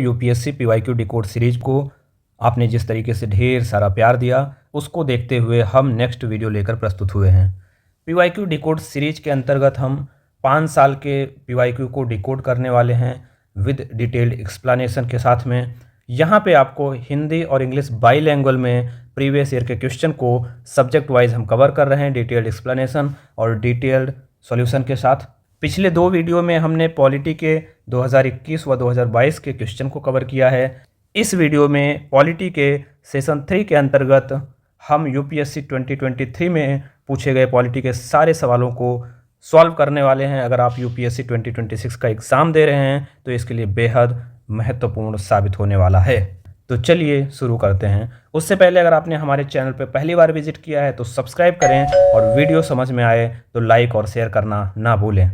UPSC PYQ decode series को आपने जिस तरीके से ढेर सारा प्यार दिया, उसको देखते हुए हम नेक्स्ट वीडियो लेकर प्रस्तुत हुए हैं। पीवाईक्यू डिकोड सीरीज के अंतर्गत हम 5 साल के पीवाईक्यू को डिकोड करने वाले हैं विद डिटेल्ड एक्सप्लेनेशन के साथ में। यहाँ पे आपको हिंदी और इंग्लिश बाईलैंग्वेज में प्रीवियस ईयर के क्वेश्चन को सब्जेक्ट वाइज हम कवर कर रहे हैं, डिटेल्ड एक्सप्लेनेशन और डिटेल्ड सॉल्यूशन के साथ। पिछले 2 वीडियो में हमने पॉलिटी के 2021 व 2022 के क्वेश्चन को कवर किया है। इस वीडियो में पॉलिटी के सेशन 3 के अंतर्गत हम यूपीएससी 2023 में पूछे गए पॉलिटी के सारे सवालों को सॉल्व करने वाले हैं। अगर आप यूपीएससी 2026 का एग्ज़ाम दे रहे हैं तो इसके लिए बेहद महत्वपूर्ण साबित होने वाला है। तो चलिए शुरू करते हैं। उससे पहले अगर आपने हमारे चैनल पर पहली बार विजिट किया है तो सब्सक्राइब करें और वीडियो समझ में आए तो लाइक और शेयर करना ना भूलें।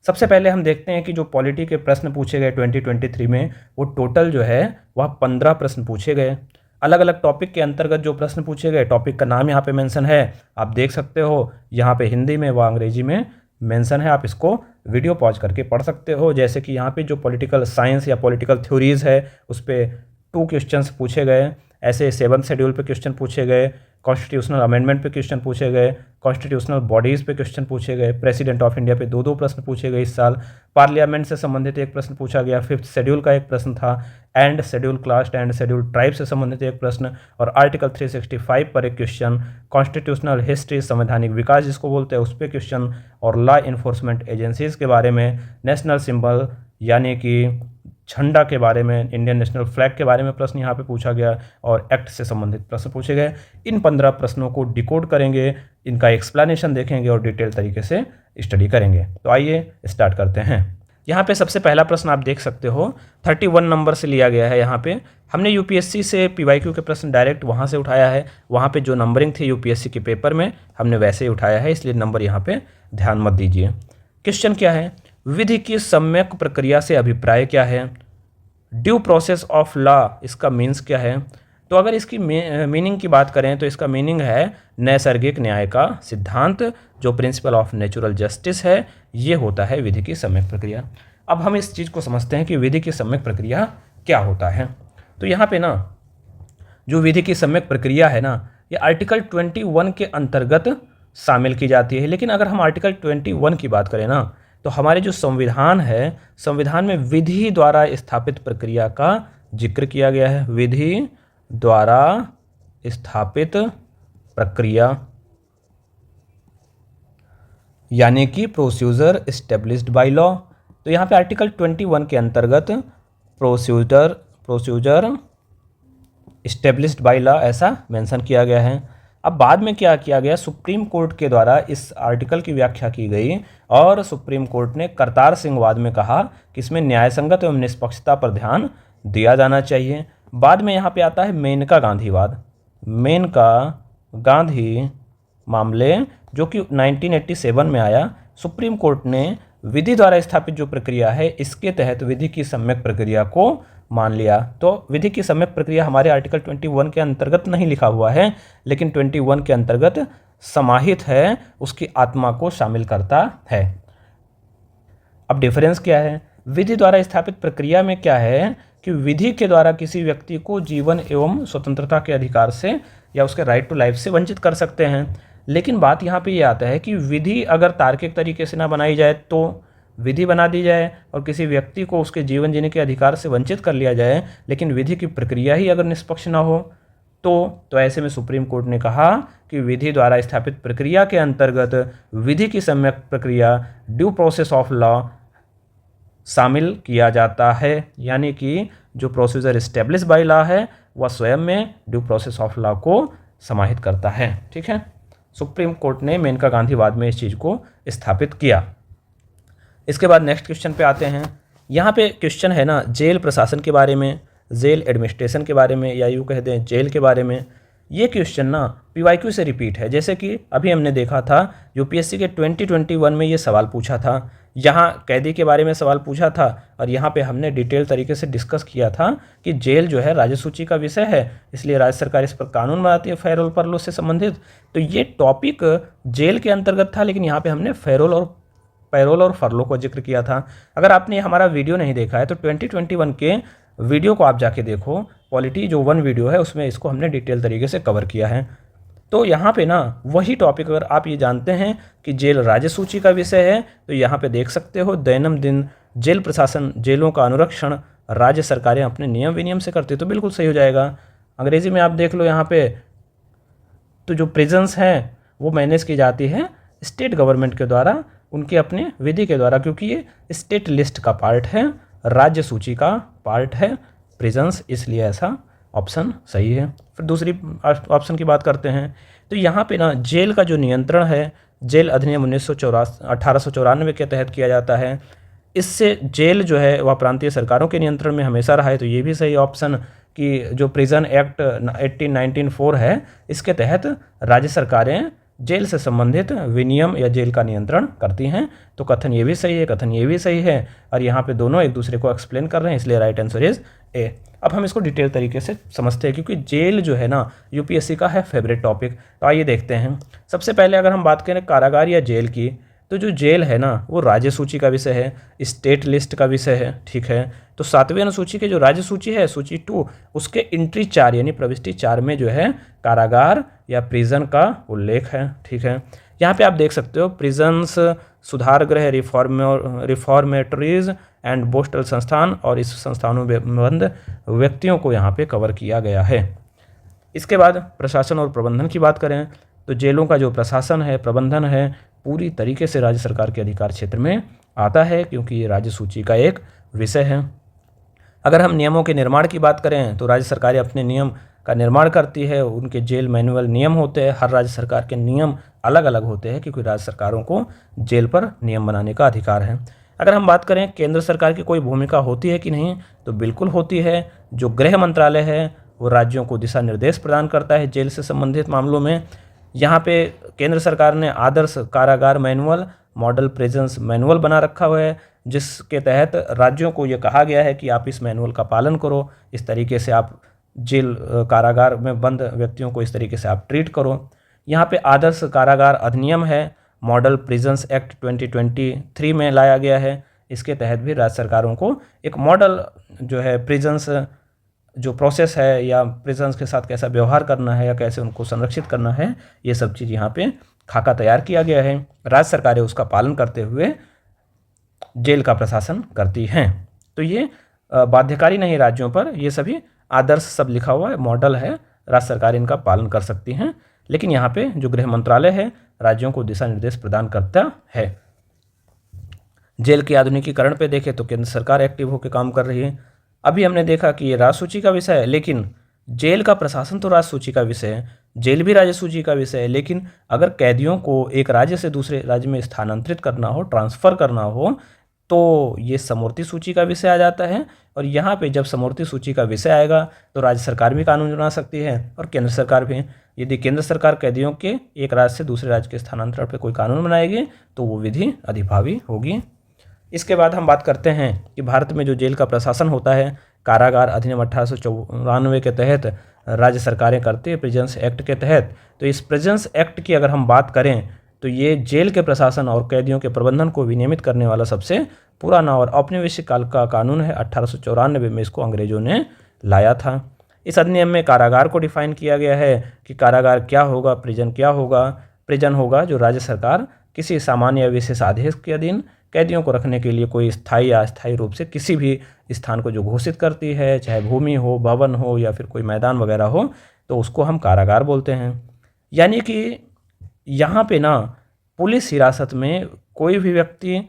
सबसे पहले हम देखते हैं कि जो पॉलिटी के प्रश्न पूछे गए 2023 में, वो टोटल जो है वह 15 प्रश्न पूछे गए। अलग अलग टॉपिक के अंतर्गत जो प्रश्न पूछे गए, टॉपिक का नाम यहाँ पे मेंशन है, आप देख सकते हो। यहाँ पे हिंदी में व अंग्रेजी में मेंशन है, आप इसको वीडियो पॉज करके पढ़ सकते हो। जैसे कि यहाँ पे जो पॉलिटिकल साइंस या पॉलिटिकल थ्योरीज है उस पर 2 क्वेश्चंस पूछे गए। ऐसे 7th शेड्यूल पे क्वेश्चन पूछे गए, कॉन्स्टिट्यूशनल अमेंडमेंट पे क्वेश्चन पूछे गए, कॉन्स्टिट्यूशनल बॉडीज़ पे क्वेश्चन पूछे गए, प्रेसिडेंट ऑफ इंडिया पे 2 प्रश्न पूछे गए इस साल, पार्लियामेंट से संबंधित 1 प्रश्न पूछा गया, 5th शेड्यूल का 1 प्रश्न था, and schedule caste and schedule tribe से संबंधित 1 प्रश्न, और आर्टिकल 365 पर 1 क्वेश्चन, कॉन्स्टिट्यूशनल हिस्ट्री संवैधानिक विकास जिसको बोलते हैं उस पर क्वेश्चन, और लॉ इन्फोर्समेंट एजेंसीज़ के बारे में, नेशनल सिंबल यानी कि झंडा के बारे में, इंडियन नेशनल फ्लैग के बारे में प्रश्न यहाँ पे पूछा गया, और एक्ट से संबंधित प्रश्न पूछे गए। इन 15 प्रश्नों को डिकोड करेंगे, इनका एक्सप्लेनेशन देखेंगे और डिटेल तरीके से स्टडी करेंगे। तो आइए स्टार्ट करते हैं। यहाँ पे सबसे पहला प्रश्न आप देख सकते हो 31 नंबर से लिया गया है। यहाँ पे हमने यूपीएससी से पीवाईक्यू के प्रश्न डायरेक्ट वहाँ से उठाया है। वहाँ पे जो नंबरिंग थी यूपीएससी के पेपर में हमने वैसे ही उठाया है, इसलिए नंबर यहाँ पे ध्यान मत दीजिए। क्वेश्चन क्या है? विधि की सम्यक प्रक्रिया से अभिप्राय क्या है? ड्यू प्रोसेस ऑफ लॉ, इसका मीन्स क्या है? तो अगर इसकी मीनिंग की बात करें तो इसका मीनिंग है नैसर्गिक न्याय का सिद्धांत, जो प्रिंसिपल ऑफ नेचुरल जस्टिस है, ये होता है विधि की सम्यक प्रक्रिया। अब हम इस चीज़ को समझते हैं कि विधि की सम्यक प्रक्रिया क्या होता है। तो यहाँ पे ना जो विधि की सम्यक प्रक्रिया है ना, ये आर्टिकल 21 के अंतर्गत शामिल की जाती है। लेकिन अगर हम आर्टिकल 21 की बात करें ना, तो हमारे जो संविधान है, संविधान में विधि द्वारा स्थापित प्रक्रिया का जिक्र किया गया है। विधि द्वारा स्थापित प्रक्रिया यानी कि प्रोसीजर एस्टेब्लिश्ड बाय लॉ। तो यहाँ पे आर्टिकल 21 के अंतर्गत प्रोसीजर एस्टेब्लिश्ड बाय लॉ ऐसा मेंशन किया गया है। अब बाद में क्या किया गया, सुप्रीम कोर्ट के द्वारा इस आर्टिकल की व्याख्या की गई और सुप्रीम कोर्ट ने करतार सिंह वाद में कहा कि इसमें न्यायसंगत एवं निष्पक्षता पर ध्यान दिया जाना चाहिए। बाद में यहाँ पे आता है मेनका गांधी वाद। मेनका गांधी मामले जो कि 1987 में आया। सुप्रीम कोर्ट ने विधि द्वारा स्थापित जो प्रक्रिया है, इसके तहत विधि की सम्यक प्रक्रिया को मान लिया। तो विधि की सम्यक प्रक्रिया हमारे आर्टिकल 21 के अंतर्गत नहीं लिखा हुआ है, लेकिन 21 के अंतर्गत समाहित है, उसकी आत्मा को शामिल करता है। अब डिफरेंस क्या है? विधि द्वारा स्थापित प्रक्रिया में क्या है कि विधि के द्वारा किसी व्यक्ति को जीवन एवं स्वतंत्रता के अधिकार से या उसके राइट टू लाइफ से वंचित कर सकते हैं। लेकिन बात यहाँ पे ये आता है कि विधि अगर तार्किक तरीके से ना बनाई जाए तो विधि बना दी जाए और किसी व्यक्ति को उसके जीवन जीने के अधिकार से वंचित कर लिया जाए, लेकिन विधि की प्रक्रिया ही अगर निष्पक्ष ना हो तो ऐसे में सुप्रीम कोर्ट ने कहा कि विधि द्वारा स्थापित प्रक्रिया के अंतर्गत विधि की सम्यक प्रक्रिया ड्यू प्रोसेस ऑफ लॉ शामिल किया जाता है। यानी कि जो प्रोसीजर एस्टेब्लिश बाय लॉ है वह स्वयं में ड्यू प्रोसेस ऑफ लॉ को समाहित करता है। ठीक है, सुप्रीम कोर्ट ने मेनका गांधी वाद में इस चीज़ को स्थापित किया। इसके बाद नेक्स्ट क्वेश्चन पे आते हैं। यहाँ पे क्वेश्चन है ना जेल प्रशासन के बारे में, जेल एडमिनिस्ट्रेशन के बारे में, या यूँ कह दें जेल के बारे में। ये क्वेश्चन ना पीवाईक्यू से रिपीट है। जैसे कि अभी हमने देखा था यूपीएससी के 2021 में ये सवाल पूछा था, यहाँ कैदी के बारे में सवाल पूछा था, और यहाँ पे हमने डिटेल तरीके से डिस्कस किया था कि जेल जो है राज्य सूची का विषय है, इसलिए राज्य सरकार इस पर कानून बनाती है फेरोल परलों से संबंधित। तो ये टॉपिक जेल के अंतर्गत था, लेकिन यहाँ पे हमने फेरोल और पैरोल और फरलो को जिक्र किया था। अगर आपने हमारा वीडियो नहीं देखा है तो 2021 के वीडियो को आप जाके देखो, पॉलिटी जो 1 वीडियो है उसमें इसको हमने डिटेल तरीके से कवर किया है। तो यहाँ पे ना वही टॉपिक, अगर आप ये जानते हैं कि जेल राज्य सूची का विषय है तो यहाँ पे देख सकते हो, दैनंदिन जेल प्रशासन, जेलों का अनुरक्षण राज्य सरकारें अपने नियम विनियम से करती, तो बिल्कुल सही हो जाएगा। अंग्रेजी में आप देख लो यहाँ पे, तो जो प्रिजन्स हैं वो मैनेज की जाती है स्टेट गवर्नमेंट के द्वारा, उनके अपने विधि के द्वारा, क्योंकि ये स्टेट लिस्ट का पार्ट है, राज्य सूची का पार्ट है प्रिजन्स, इसलिए ऐसा ऑप्शन सही है। फिर दूसरी ऑप्शन की बात करते हैं, तो यहाँ पे ना जेल का जो नियंत्रण है जेल अधिनियम 1894 के तहत किया जाता है। इससे जेल जो है वह प्रांतीय सरकारों के नियंत्रण में हमेशा रहा है, तो ये भी सही ऑप्शन कि जो प्रिजन एक्ट 1894 है इसके तहत राज्य सरकारें जेल से संबंधित विनियम या जेल का नियंत्रण करती हैं। तो कथन ये भी सही है, कथन ये भी सही है, और यहाँ पे दोनों एक दूसरे को एक्सप्लेन कर रहे हैं, इसलिए राइट आंसर इज ए। अब हम इसको डिटेल तरीके से समझते हैं, क्योंकि जेल जो है ना यूपीएससी का है फेवरेट टॉपिक। तो आइए देखते हैं। सबसे पहले अगर हम बात करें कारागार या जेल की, तो जो जेल है ना वो राज्य सूची का विषय है, स्टेट लिस्ट का विषय है, ठीक है। तो 7वीं अनुसूची के जो राज्य सूची है, सूची 2, उसके एंट्री 4 यानी प्रविष्टि 4 में जो है कारागार या प्रिजन का उल्लेख है, ठीक है। यहाँ पे आप देख सकते हो प्रिजन्स, सुधार गृह, रिफॉर्मेटरीज एंड बोस्टल संस्थान, और इस संस्थानों में बंद व्यक्तियों को यहाँ पे कवर किया गया है। इसके बाद प्रशासन और प्रबंधन की बात करें तो जेलों का जो प्रशासन है, प्रबंधन है, पूरी तरीके से राज्य सरकार के अधिकार क्षेत्र में आता है, क्योंकि ये राज्य सूची का एक विषय है। अगर हम नियमों के निर्माण की बात करें तो राज्य सरकारें अपने नियम का निर्माण करती है, उनके जेल मैनुअल नियम होते हैं। हर राज्य सरकार के नियम अलग अलग होते हैं, क्योंकि राज्य सरकारों को जेल पर नियम बनाने का अधिकार है। अगर हम बात करें केंद्र सरकार की कोई भूमिका होती है कि नहीं, तो बिल्कुल होती है। जो गृह मंत्रालय है वो राज्यों को दिशा निर्देश प्रदान करता है जेल से संबंधित मामलों में। यहाँ पे केंद्र सरकार ने आदर्श कारागार मैनुअल, मॉडल प्रिजन्स मैनुअल बना रखा हुआ है, जिसके तहत राज्यों को ये कहा गया है कि आप इस मैनुअल का पालन करो, इस तरीके से आप जेल कारागार में बंद व्यक्तियों को इस तरीके से आप ट्रीट करो। यहाँ पे आदर्श कारागार अधिनियम है, मॉडल प्रिजन्स एक्ट 2023 में लाया गया है। इसके तहत भी राज्य सरकारों को एक मॉडल जो है प्रिजन्स जो प्रोसेस है या प्रिजन्स के साथ कैसा व्यवहार करना है या कैसे उनको संरक्षित करना है, ये सब चीज़ यहाँ पे खाका तैयार किया गया है। राज्य सरकारें उसका पालन करते हुए जेल का प्रशासन करती हैं। तो ये बाध्यकारी नहीं राज्यों पर, ये सभी आदर्श सब लिखा हुआ है, मॉडल है, राज्य सरकारें इनका पालन कर सकती हैं। लेकिन यहाँ पे जो गृह मंत्रालय है राज्यों को दिशा निर्देश प्रदान करता है। जेल के आधुनिकीकरण पे देखें तो केंद्र सरकार एक्टिव होकर काम कर रही है। अभी हमने देखा कि ये राज्य सूची का विषय है, लेकिन जेल का प्रशासन तो राज्य सूची का विषय है, जेल भी राज्य सूची का विषय है। लेकिन अगर कैदियों को एक राज्य से दूसरे राज्य में स्थानांतरित करना हो, ट्रांसफ़र करना हो, तो ये समवर्ती सूची का विषय आ जाता है। और यहाँ पे जब समवर्ती सूची का विषय आएगा तो राज्य सरकार भी कानून बना सकती है और केंद्र सरकार भी। यदि केंद्र सरकार कैदियों के एक राज्य से दूसरे राज्य के स्थानांतरण पर कोई कानून बनाएगी तो वो विधि अधिभावी होगी। इसके बाद हम बात करते हैं कि भारत में जो जेल का प्रशासन होता है, कारागार अधिनियम 1894 के तहत राज्य सरकारें करती है, प्रिजन्स एक्ट के तहत। तो इस प्रिजन्स एक्ट की अगर हम बात करें तो ये जेल के प्रशासन और कैदियों के प्रबंधन को विनियमित करने वाला सबसे पुराना और औपनिवेशिक काल का कानून है। 1894 में इसको अंग्रेजों ने लाया था। इस अधिनियम में कारागार को डिफाइन किया गया है कि कारागार क्या होगा, प्रिजन क्या होगा। प्रिजन होगा जो राज्य सरकार किसी सामान्य या विशेष आदेश के अधीन कैदियों को रखने के लिए कोई स्थायी या अस्थायी रूप से किसी भी स्थान को जो घोषित करती है, चाहे भूमि हो, भवन हो या फिर कोई मैदान वगैरह हो, तो उसको हम कारागार बोलते हैं। यानी कि यहाँ पे ना पुलिस हिरासत में कोई भी व्यक्ति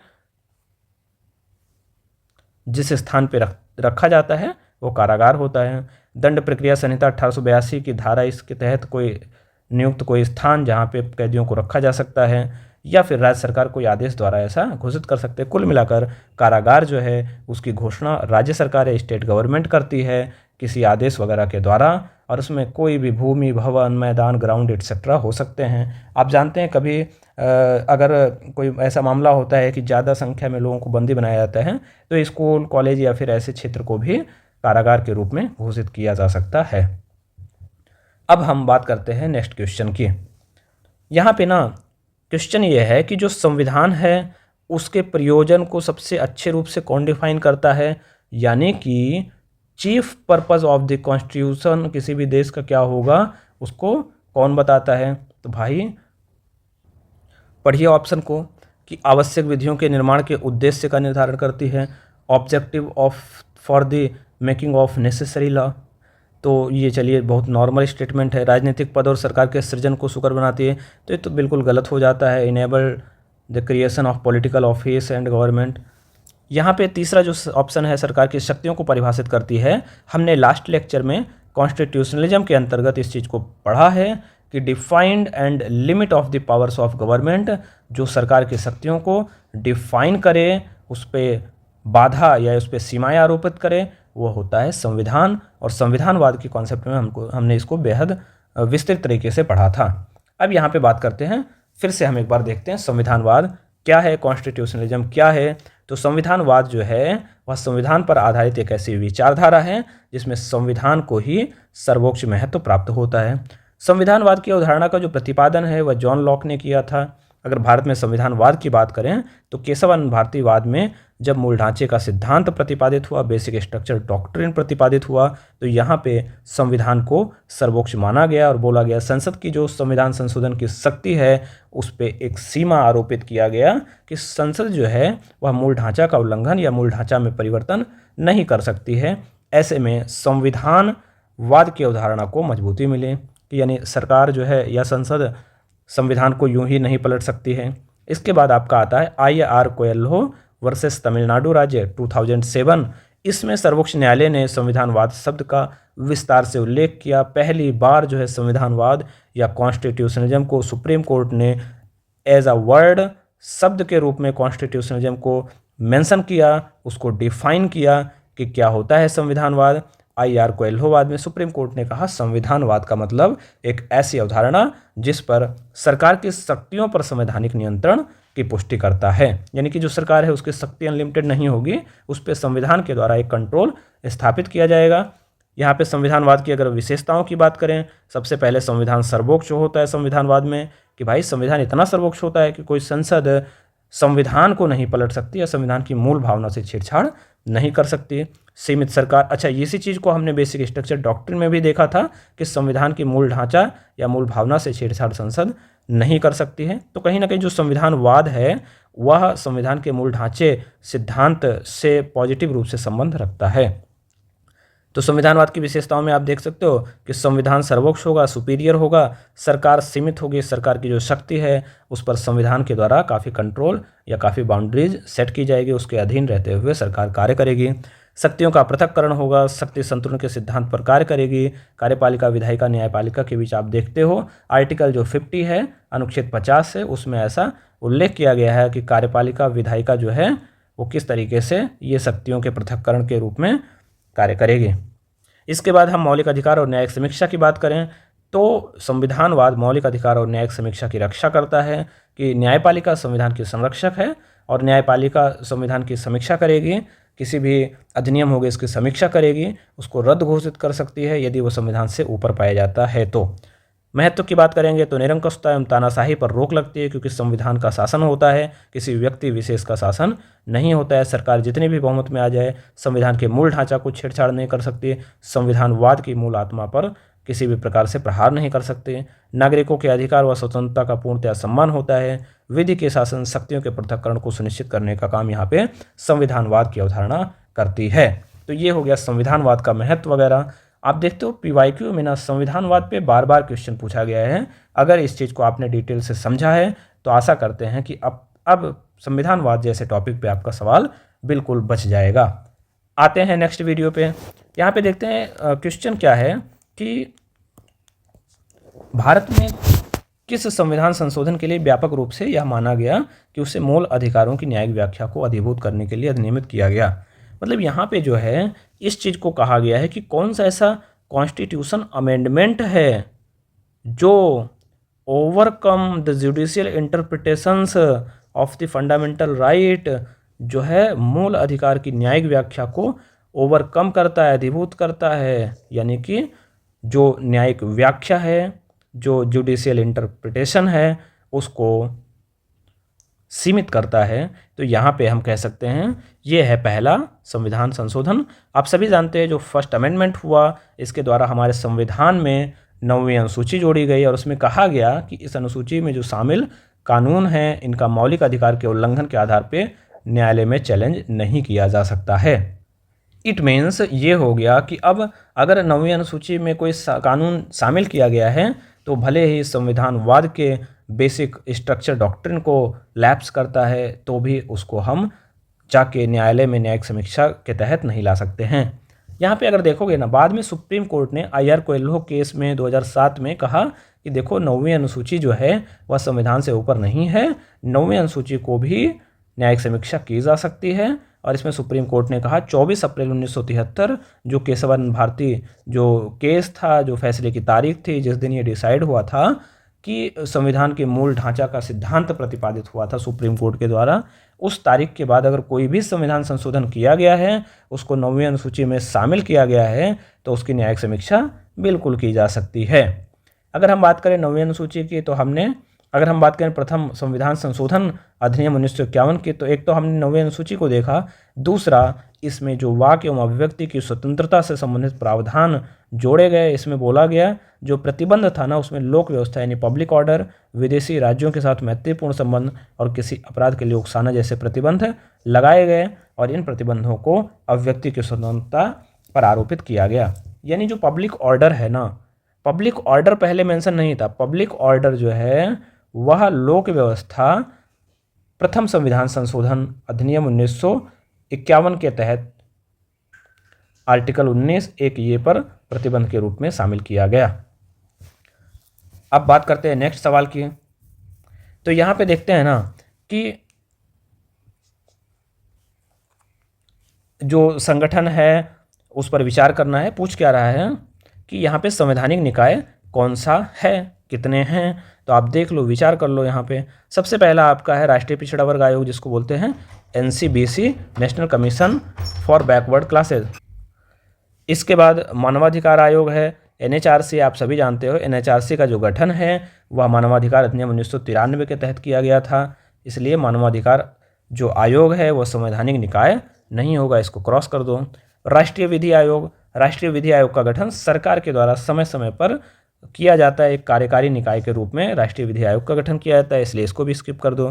जिस स्थान पे रखा जाता है वो कारागार होता है। दंड प्रक्रिया संहिता 1882 की धारा इसके तहत कोई नियुक्त कोई स्थान जहाँ पे कैदियों को रखा जा सकता है या फिर राज्य सरकार कोई आदेश द्वारा ऐसा घोषित कर सकते हैं। कुल मिलाकर कारागार जो है उसकी घोषणा राज्य सरकार या स्टेट गवर्नमेंट करती है किसी आदेश वगैरह के द्वारा, और उसमें कोई भी भूमि, भवन, मैदान, ग्राउंड एक्सेट्रा हो सकते हैं। आप जानते हैं कभी अगर कोई ऐसा मामला होता है कि ज़्यादा संख्या में लोगों को बंदी बनाया जाता है तो स्कूल, कॉलेज या फिर ऐसे क्षेत्र को भी कारागार के रूप में घोषित किया जा सकता है। अब हम बात करते हैं नेक्स्ट क्वेश्चन की। यहाँ पे ना क्वेश्चन ये है कि जो संविधान है उसके प्रयोजन को सबसे अच्छे रूप से कौन डिफाइन करता है, यानी कि chief purpose of the constitution किसी भी देश का क्या होगा उसको कौन बताता है। तो भाई पढ़िए ऑप्शन को कि आवश्यक विधियों के निर्माण के उद्देश्य का निर्धारण करती है, objective of for the making of necessary law. तो ये चलिए बहुत नॉर्मल स्टेटमेंट है। राजनीतिक पद और सरकार के सृजन को सुकर बनाती है, तो ये तो बिल्कुल गलत हो जाता है। Enable the creation of political office and government. यहाँ पे तीसरा जो ऑप्शन है सरकार की शक्तियों को परिभाषित करती है। हमने लास्ट लेक्चर में कॉन्स्टिट्यूशनलिज्म के अंतर्गत इस चीज़ को पढ़ा है कि defined and limit of the powers of government, जो सरकार की शक्तियों को डिफाइन करे, उस पर बाधा या उस पर सीमाएँ आरोपित करे, वो होता है संविधान। और संविधानवाद की कॉन्सेप्ट में हमने इसको बेहद विस्तृत तरीके से पढ़ा था। अब यहाँ पे बात करते हैं, फिर से हम एक बार देखते हैं संविधानवाद क्या है, कॉन्स्टिट्यूशनलिज्म क्या है। तो संविधानवाद जो है वह संविधान पर आधारित एक ऐसी विचारधारा है जिसमें संविधान को ही सर्वोच्च महत्व प्राप्त होता है। संविधानवाद की अवधारणा का जो प्रतिपादन है वह जॉन लॉक ने किया था। अगर भारत में संविधानवाद की बात करें तो केशवानंद भारतीवाद में जब मूल ढांचे का सिद्धांत प्रतिपादित हुआ, बेसिक स्ट्रक्चर डॉक्ट्रिन प्रतिपादित हुआ, तो यहाँ पे संविधान को सर्वोच्च माना गया और बोला गया संसद की जो संविधान संशोधन की शक्ति है उस पर एक सीमा आरोपित किया गया कि संसद जो है वह मूल ढांचा का उल्लंघन या मूल ढांचा में परिवर्तन नहीं कर सकती है। ऐसे में संविधानवाद की अवधारणा को मजबूती मिली कि यानी सरकार जो है या संसद संविधान को यूं ही नहीं पलट सकती है। इसके बाद आपका आता है IR कोएल्हो वर्सेस तमिलनाडु राज्य 2007। इसमें सर्वोच्च न्यायालय ने संविधानवाद शब्द का विस्तार से उल्लेख किया। पहली बार जो है संविधानवाद या कॉन्स्टिट्यूशनलिज्म को सुप्रीम कोर्ट ने एज अ वर्ड शब्द के रूप में कॉन्स्टिट्यूशनलिज्म को मेंशन किया, उसको डिफाइन किया कि क्या होता है संविधानवाद। IR कोएल्होवाद में सुप्रीम कोर्ट ने कहा संविधानवाद का मतलब एक ऐसी अवधारणा जिस पर सरकार की शक्तियों पर संवैधानिक नियंत्रण की पुष्टि करता है, यानी कि जो सरकार है उसकी शक्ति अनलिमिटेड नहीं होगी, उस पर संविधान के द्वारा एक कंट्रोल स्थापित किया जाएगा। यहाँ पे संविधानवाद की अगर विशेषताओं की बात करें, सबसे पहले संविधान सर्वोच्च होता है संविधानवाद में कि भाई संविधान इतना सर्वोच्च होता है कि कोई संसद संविधान को नहीं पलट सकती या संविधान की मूल भावना से छेड़छाड़ नहीं कर सकती। सीमित सरकार, अच्छा इसी चीज़ को हमने बेसिक स्ट्रक्चर डॉक्ट्रिन में भी देखा था कि संविधान की मूल ढांचा या मूल भावना से छेड़छाड़ संसद नहीं कर सकती है। तो कहीं ना कहीं जो संविधानवाद है वह संविधान के मूल ढांचे सिद्धांत से पॉजिटिव रूप से संबंध रखता है। तो संविधानवाद की विशेषताओं में आप देख सकते हो कि संविधान सर्वोच्च होगा, सुपीरियर होगा, सरकार सीमित होगी, सरकार की जो शक्ति है उस पर संविधान के द्वारा काफ़ी कंट्रोल या काफ़ी बाउंड्रीज सेट की जाएगी, उसके अधीन रहते हुए सरकार कार्य करेगी। शक्तियों का पृथक्करण होगा, शक्ति संतुलन के सिद्धांत पर कार्य करेगी। कार्यपालिका, विधायिका, न्यायपालिका के बीच आप देखते हो आर्टिकल जो 50 है अनुच्छेद 50 है उसमें ऐसा उल्लेख किया गया है कि कार्यपालिका, विधायिका जो है वो किस तरीके से ये शक्तियों के पृथक्करण के रूप में कार्य करेगी। इसके बाद हम मौलिक अधिकार और न्यायिक समीक्षा की बात करें तो संविधानवाद मौलिक अधिकार और न्यायिक समीक्षा की रक्षा करता है कि न्यायपालिका संविधान की संरक्षक है और न्यायपालिका संविधान की समीक्षा करेगी, किसी भी अधिनियम होगा इसकी समीक्षा करेगी, उसको रद्द घोषित कर सकती है यदि वो संविधान से ऊपर पाया जाता है। तो महत्व की बात करेंगे तो निरंकुशता एवं तानाशाही पर रोक लगती है क्योंकि संविधान का शासन होता है, किसी व्यक्ति विशेष का शासन नहीं होता है। सरकार जितनी भी बहुमत में आ जाए संविधान के मूल ढांचा को छेड़छाड़ नहीं कर सकती, संविधानवाद की मूल आत्मा पर किसी भी प्रकार से प्रहार नहीं कर सकते। नागरिकों के अधिकार व स्वतंत्रता का पूर्णतः सम्मान होता है। विधि के शासन शक्तियों के पृथक्करण को सुनिश्चित करने का काम यहाँ पे संविधानवाद की अवधारणा करती है। तो ये हो गया संविधानवाद का महत्व वगैरह। आप देखते हो PYQ में ना संविधानवाद पे बार बार क्वेश्चन पूछा गया है। अगर इस चीज़ को आपने डिटेल से समझा है तो आशा करते हैं कि अब संविधानवाद जैसे टॉपिक पे आपका सवाल बिल्कुल बच जाएगा। आते हैं नेक्स्ट वीडियो पे। यहाँ पे देखते हैं क्वेश्चन क्या है कि भारत में किस संविधान संशोधन के लिए व्यापक रूप से यह माना गया कि उसे मूल अधिकारों की न्यायिक व्याख्या को अधिभूत करने के लिए अधिनियमित किया गया। मतलब यहाँ पे जो है इस चीज़ को कहा गया है कि कौन सा ऐसा कॉन्स्टिट्यूशन अमेंडमेंट है जो overcome the judicial interpretations of the fundamental right, जो है मूल अधिकार की न्यायिक व्याख्या को ओवरकम करता है, अधिभूत करता है। यानी कि जो न्यायिक व्याख्या है, जो जुडिशियल इंटरप्रिटेशन है, उसको सीमित करता है, तो यहाँ पे हम कह सकते हैं ये है पहला संविधान संशोधन। आप सभी जानते हैं जो फर्स्ट अमेंडमेंट हुआ, इसके द्वारा हमारे संविधान में 9वीं अनुसूची जोड़ी गई और उसमें कहा गया कि इस अनुसूची में जो शामिल कानून हैं इनका मौलिक अधिकार के उल्लंघन के आधार पर न्यायालय में चैलेंज नहीं किया जा सकता है। इट मीन्स ये हो गया कि अब अगर 9वीं अनुसूची में कोई कानून शामिल किया गया है तो भले ही संविधानवाद के बेसिक स्ट्रक्चर डॉक्ट्रिन को लैप्स करता है तो भी उसको हम जाके न्यायालय में न्यायिक समीक्षा के तहत नहीं ला सकते हैं। यहाँ पे अगर देखोगे ना, बाद में सुप्रीम कोर्ट ने IR कोएल्हो केस में 2007 में कहा कि देखो 9वीं अनुसूची जो है वह संविधान से ऊपर नहीं है, 9वीं अनुसूची को भी न्यायिक समीक्षा की जा सकती है। और इसमें सुप्रीम कोर्ट ने कहा 24 अप्रैल 1973 जो केशवन भारती जो केस था, जो फैसले की तारीख थी जिस दिन ये डिसाइड हुआ था कि संविधान के मूल ढांचा का सिद्धांत प्रतिपादित हुआ था सुप्रीम कोर्ट के द्वारा, उस तारीख के बाद अगर कोई भी संविधान संशोधन किया गया है, उसको 9वीं अनुसूची में शामिल किया गया है, तो उसकी न्यायिक समीक्षा बिल्कुल की जा सकती है। अगर हम बात करें 9वीं अनुसूची की, तो अगर हम बात करें प्रथम संविधान संशोधन अधिनियम 1951 की, तो एक तो हमने 9वीं अनुसूची को देखा, दूसरा इसमें जो वाक एवं अभिव्यक्ति की स्वतंत्रता से संबंधित प्रावधान जोड़े गए। इसमें बोला गया जो प्रतिबंध था ना, उसमें लोक व्यवस्था यानी पब्लिक ऑर्डर, विदेशी राज्यों के साथ मैत्रीपूर्ण संबंध और किसी अपराध के लिए उकसाना जैसे प्रतिबंध लगाए गए और इन प्रतिबंधों को अभिव्यक्ति की स्वतंत्रता पर आरोपित किया गया। यानी जो पब्लिक ऑर्डर है ना, पब्लिक ऑर्डर पहले मेंशन नहीं था, पब्लिक ऑर्डर जो है वह लोक व्यवस्था प्रथम संविधान संशोधन अधिनियम 1951 के तहत आर्टिकल 19(1)(a) पर प्रतिबंध के रूप में शामिल किया गया। अब बात करते हैं नेक्स्ट सवाल की। तो यहाँ पे देखते हैं ना कि जो संगठन है उस पर विचार करना है। पूछ क्या रहा है कि यहाँ पे संवैधानिक निकाय कौन सा है, कितने हैं, तो आप देख लो, विचार कर लो। यहाँ पे सबसे पहला आपका है राष्ट्रीय पिछड़ा वर्ग आयोग, जिसको बोलते हैं NCBC, national commission for backward classes. इसके बाद मानवाधिकार आयोग है NHRC। आप सभी जानते हो NHRC का जो गठन है वह मानवाधिकार अधिनियम 1993 के तहत किया गया था, इसलिए मानवाधिकार जो आयोग है वह संवैधानिक निकाय नहीं होगा, इसको क्रॉस कर दो। राष्ट्रीय विधि आयोग, राष्ट्रीय विधि आयोग का गठन सरकार के द्वारा समय समय पर किया जाता है, एक कार्यकारी निकाय के रूप में राष्ट्रीय विधि आयोग का गठन किया जाता है, इसलिए इसको भी स्किप कर दो।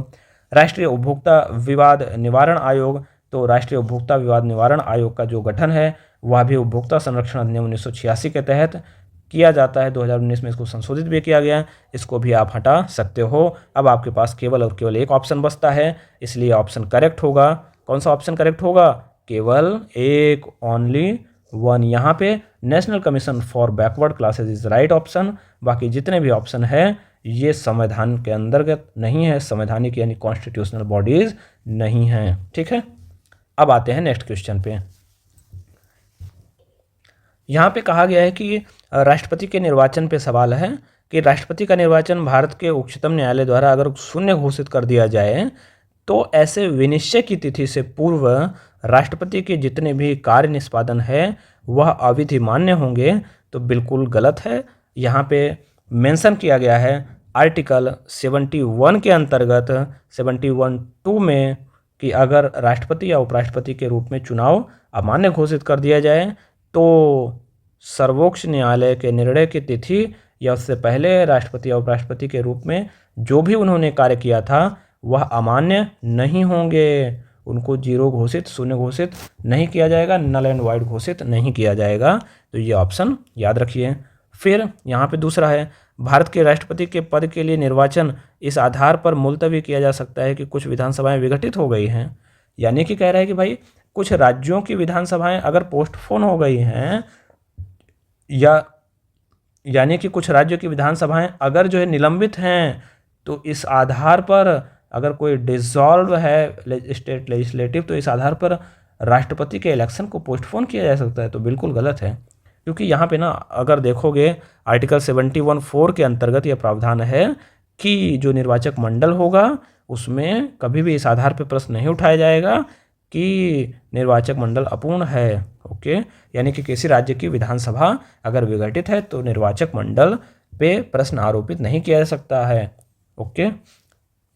राष्ट्रीय उपभोक्ता विवाद निवारण आयोग, तो राष्ट्रीय उपभोक्ता विवाद निवारण आयोग का जो गठन है वह भी उपभोक्ता संरक्षण अधिनियम 1986 के तहत किया जाता है। 2019 में इसको संशोधित भी किया गया, इसको भी आप हटा सकते हो। अब आपके पास केवल और केवल एक ऑप्शन बचता है, इसलिए ऑप्शन करेक्ट होगा। कौन सा ऑप्शन करेक्ट होगा? केवल एक, ओनली वन। यहाँ पे national commission for backward classes is right option. बाकी जितने भी ऑप्शन है ये संविधान के अंतर्गत नहीं है, संवैधानिक यानी कॉन्स्टिट्यूशनल बॉडीज नहीं है। ठीक है, अब आते हैं नेक्स्ट क्वेश्चन पे। यहाँ पे कहा गया है कि राष्ट्रपति के निर्वाचन पे सवाल है कि राष्ट्रपति का निर्वाचन भारत के उच्चतम न्यायालय द्वारा अगर शून्य घोषित कर दिया जाए तो ऐसे विनिश्चय की तिथि से पूर्व राष्ट्रपति के जितने भी कार्य निष्पादन है वह अविधि मान्य होंगे, तो बिल्कुल गलत है। यहाँ पे मेंशन किया गया है आर्टिकल 71 के अंतर्गत 71(2) में कि अगर राष्ट्रपति या उपराष्ट्रपति के रूप में चुनाव अमान्य घोषित कर दिया जाए तो सर्वोच्च न्यायालय के निर्णय की तिथि या उससे पहले राष्ट्रपति या उपराष्ट्रपति के रूप में जो भी उन्होंने कार्य किया था वह अमान्य नहीं होंगे, उनको जीरो घोषित, शून्य घोषित नहीं किया जाएगा, नल एंड वाइड घोषित नहीं किया जाएगा। तो ये ऑप्शन याद रखिए। फिर यहाँ पे दूसरा है भारत के राष्ट्रपति के पद के लिए निर्वाचन इस आधार पर मुलतवी किया जा सकता है कि कुछ विधानसभाएं विघटित हो गई हैं। यानी कि कह रहा है कि भाई कुछ राज्यों की विधानसभाएं अगर पोस्टपोन हो गई हैं या यानी कि कुछ राज्यों की विधानसभाएं अगर जो है निलंबित हैं, तो इस आधार पर अगर कोई डिसॉल्व है स्टेट लेजिस्लेटिव तो इस आधार पर राष्ट्रपति के इलेक्शन को पोस्टपोन किया जा सकता है। तो बिल्कुल गलत है, क्योंकि यहाँ पे ना अगर देखोगे आर्टिकल 71(4) के अंतर्गत यह प्रावधान है कि जो निर्वाचक मंडल होगा उसमें कभी भी इस आधार पर प्रश्न नहीं उठाया जाएगा कि निर्वाचक मंडल अपूर्ण है। ओके, यानी कि किसी राज्य की विधानसभा अगर विघटित है तो निर्वाचक मंडल पे प्रश्न आरोपित नहीं किया जा सकता है। ओके,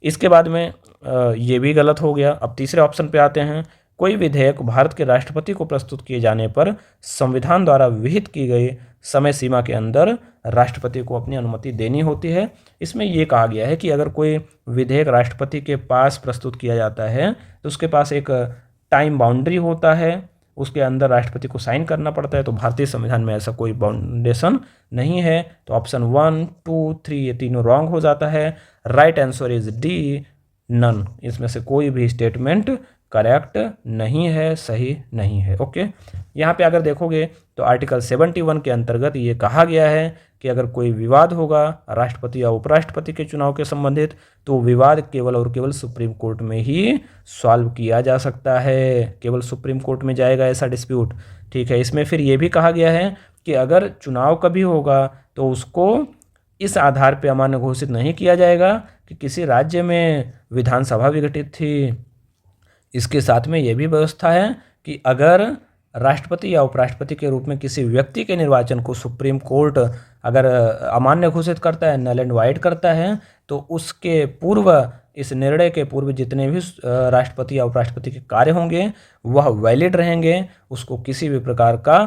इसके बाद में ये भी गलत हो गया। अब तीसरे ऑप्शन पे आते हैं। कोई विधेयक भारत के राष्ट्रपति को प्रस्तुत किए जाने पर संविधान द्वारा विहित की गई समय सीमा के अंदर राष्ट्रपति को अपनी अनुमति देनी होती है। इसमें ये कहा गया है कि अगर कोई विधेयक राष्ट्रपति के पास प्रस्तुत किया जाता है तो उसके पास एक टाइम बाउंड्री होता है, उसके अंदर राष्ट्रपति को साइन करना पड़ता है। तो भारतीय संविधान में ऐसा कोई बाउंडेशन नहीं है। तो ऑप्शन 1, 2, 3 ये तीनों रॉन्ग हो जाता है। Right answer is D, none. इसमें से कोई भी स्टेटमेंट करेक्ट नहीं है, सही नहीं है। ओके, यहाँ पे अगर देखोगे तो आर्टिकल 71 के अंतर्गत ये कहा गया है कि अगर कोई विवाद होगा राष्ट्रपति या उपराष्ट्रपति के चुनाव के संबंधित तो विवाद केवल और केवल सुप्रीम कोर्ट में ही सॉल्व किया जा सकता है, केवल सुप्रीम कोर्ट में जाएगा ऐसा डिस्प्यूट। ठीक है, इसमें फिर ये भी कहा गया है कि अगर चुनाव कभी होगा तो उसको इस आधार पर अमान्य घोषित नहीं किया जाएगा कि किसी राज्य में विधानसभा विघटित थी। इसके साथ में ये भी व्यवस्था है कि अगर राष्ट्रपति या उपराष्ट्रपति के रूप में किसी व्यक्ति के निर्वाचन को सुप्रीम कोर्ट अगर अमान्य घोषित करता है, नल एंड वाइड करता है, तो उसके पूर्व, इस निर्णय के पूर्व जितने भी राष्ट्रपति या उपराष्ट्रपति के कार्य होंगे वह वैलिड रहेंगे, उसको किसी भी प्रकार का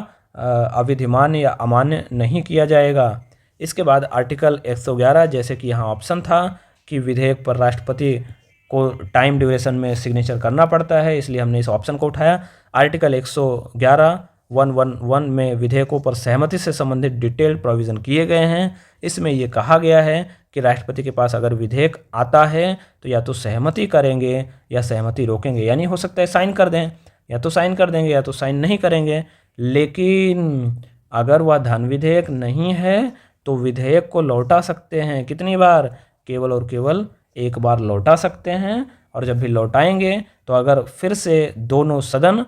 अविधिमान या अमान्य नहीं किया जाएगा। इसके बाद आर्टिकल 111, जैसे कि यहाँ ऑप्शन था कि विधेयक पर राष्ट्रपति को टाइम ड्यूरेशन में सिग्नेचर करना पड़ता है, इसलिए हमने इस ऑप्शन को उठाया। आर्टिकल 111(1) में विधेयकों पर सहमति से संबंधित डिटेल्ड प्रोविज़न किए गए हैं। इसमें ये कहा गया है कि राष्ट्रपति के पास अगर विधेयक आता है तो या तो सहमति करेंगे या सहमति रोकेंगे, यानी हो सकता है साइन कर दें, या तो साइन कर देंगे या तो साइन नहीं करेंगे। लेकिन अगर वह धन विधेयक नहीं है तो विधेयक को लौटा सकते हैं। कितनी बार? केवल और केवल एक बार लौटा सकते हैं। और जब भी लौटाएंगे तो अगर फिर से दोनों सदन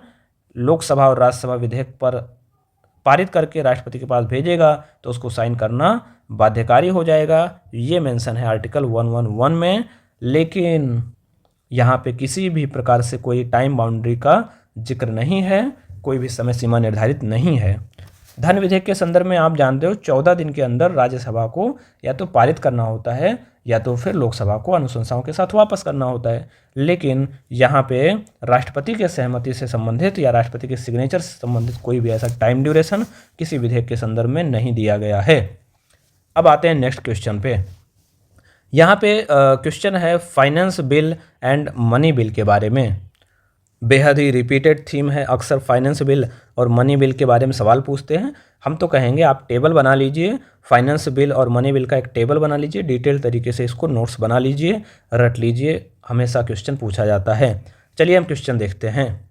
लोकसभा और राज्यसभा विधेयक पर पारित करके राष्ट्रपति के पास भेजेगा तो उसको साइन करना बाध्यकारी हो जाएगा। ये मेंशन है आर्टिकल 111 में। लेकिन यहाँ पे किसी भी प्रकार से कोई टाइम बाउंड्री का जिक्र नहीं है, कोई भी समय सीमा निर्धारित नहीं है। धन विधेयक के संदर्भ में आप जानते हो 14 दिन के अंदर राज्यसभा को या तो पारित करना होता है या तो फिर लोकसभा को अनुशंसाओं के साथ वापस करना होता है। लेकिन यहाँ पे राष्ट्रपति के सहमति से संबंधित या राष्ट्रपति के सिग्नेचर से संबंधित कोई भी ऐसा टाइम ड्यूरेशन किसी विधेयक के संदर्भ में नहीं दिया गया है। अब आते हैं नेक्स्ट क्वेश्चन पे। यहाँ पे क्वेश्चन है finance bill and money bill के बारे में। बेहद ही रिपीटेड थीम है, अक्सर फाइनेंस बिल और मनी बिल के बारे में सवाल पूछते हैं। हम तो कहेंगे आप टेबल बना लीजिए, फाइनेंस बिल और मनी बिल का एक टेबल बना लीजिए, डिटेल तरीके से इसको नोट्स बना लीजिए, रट लीजिए, हमेशा क्वेश्चन पूछा जाता है। चलिए हम क्वेश्चन देखते हैं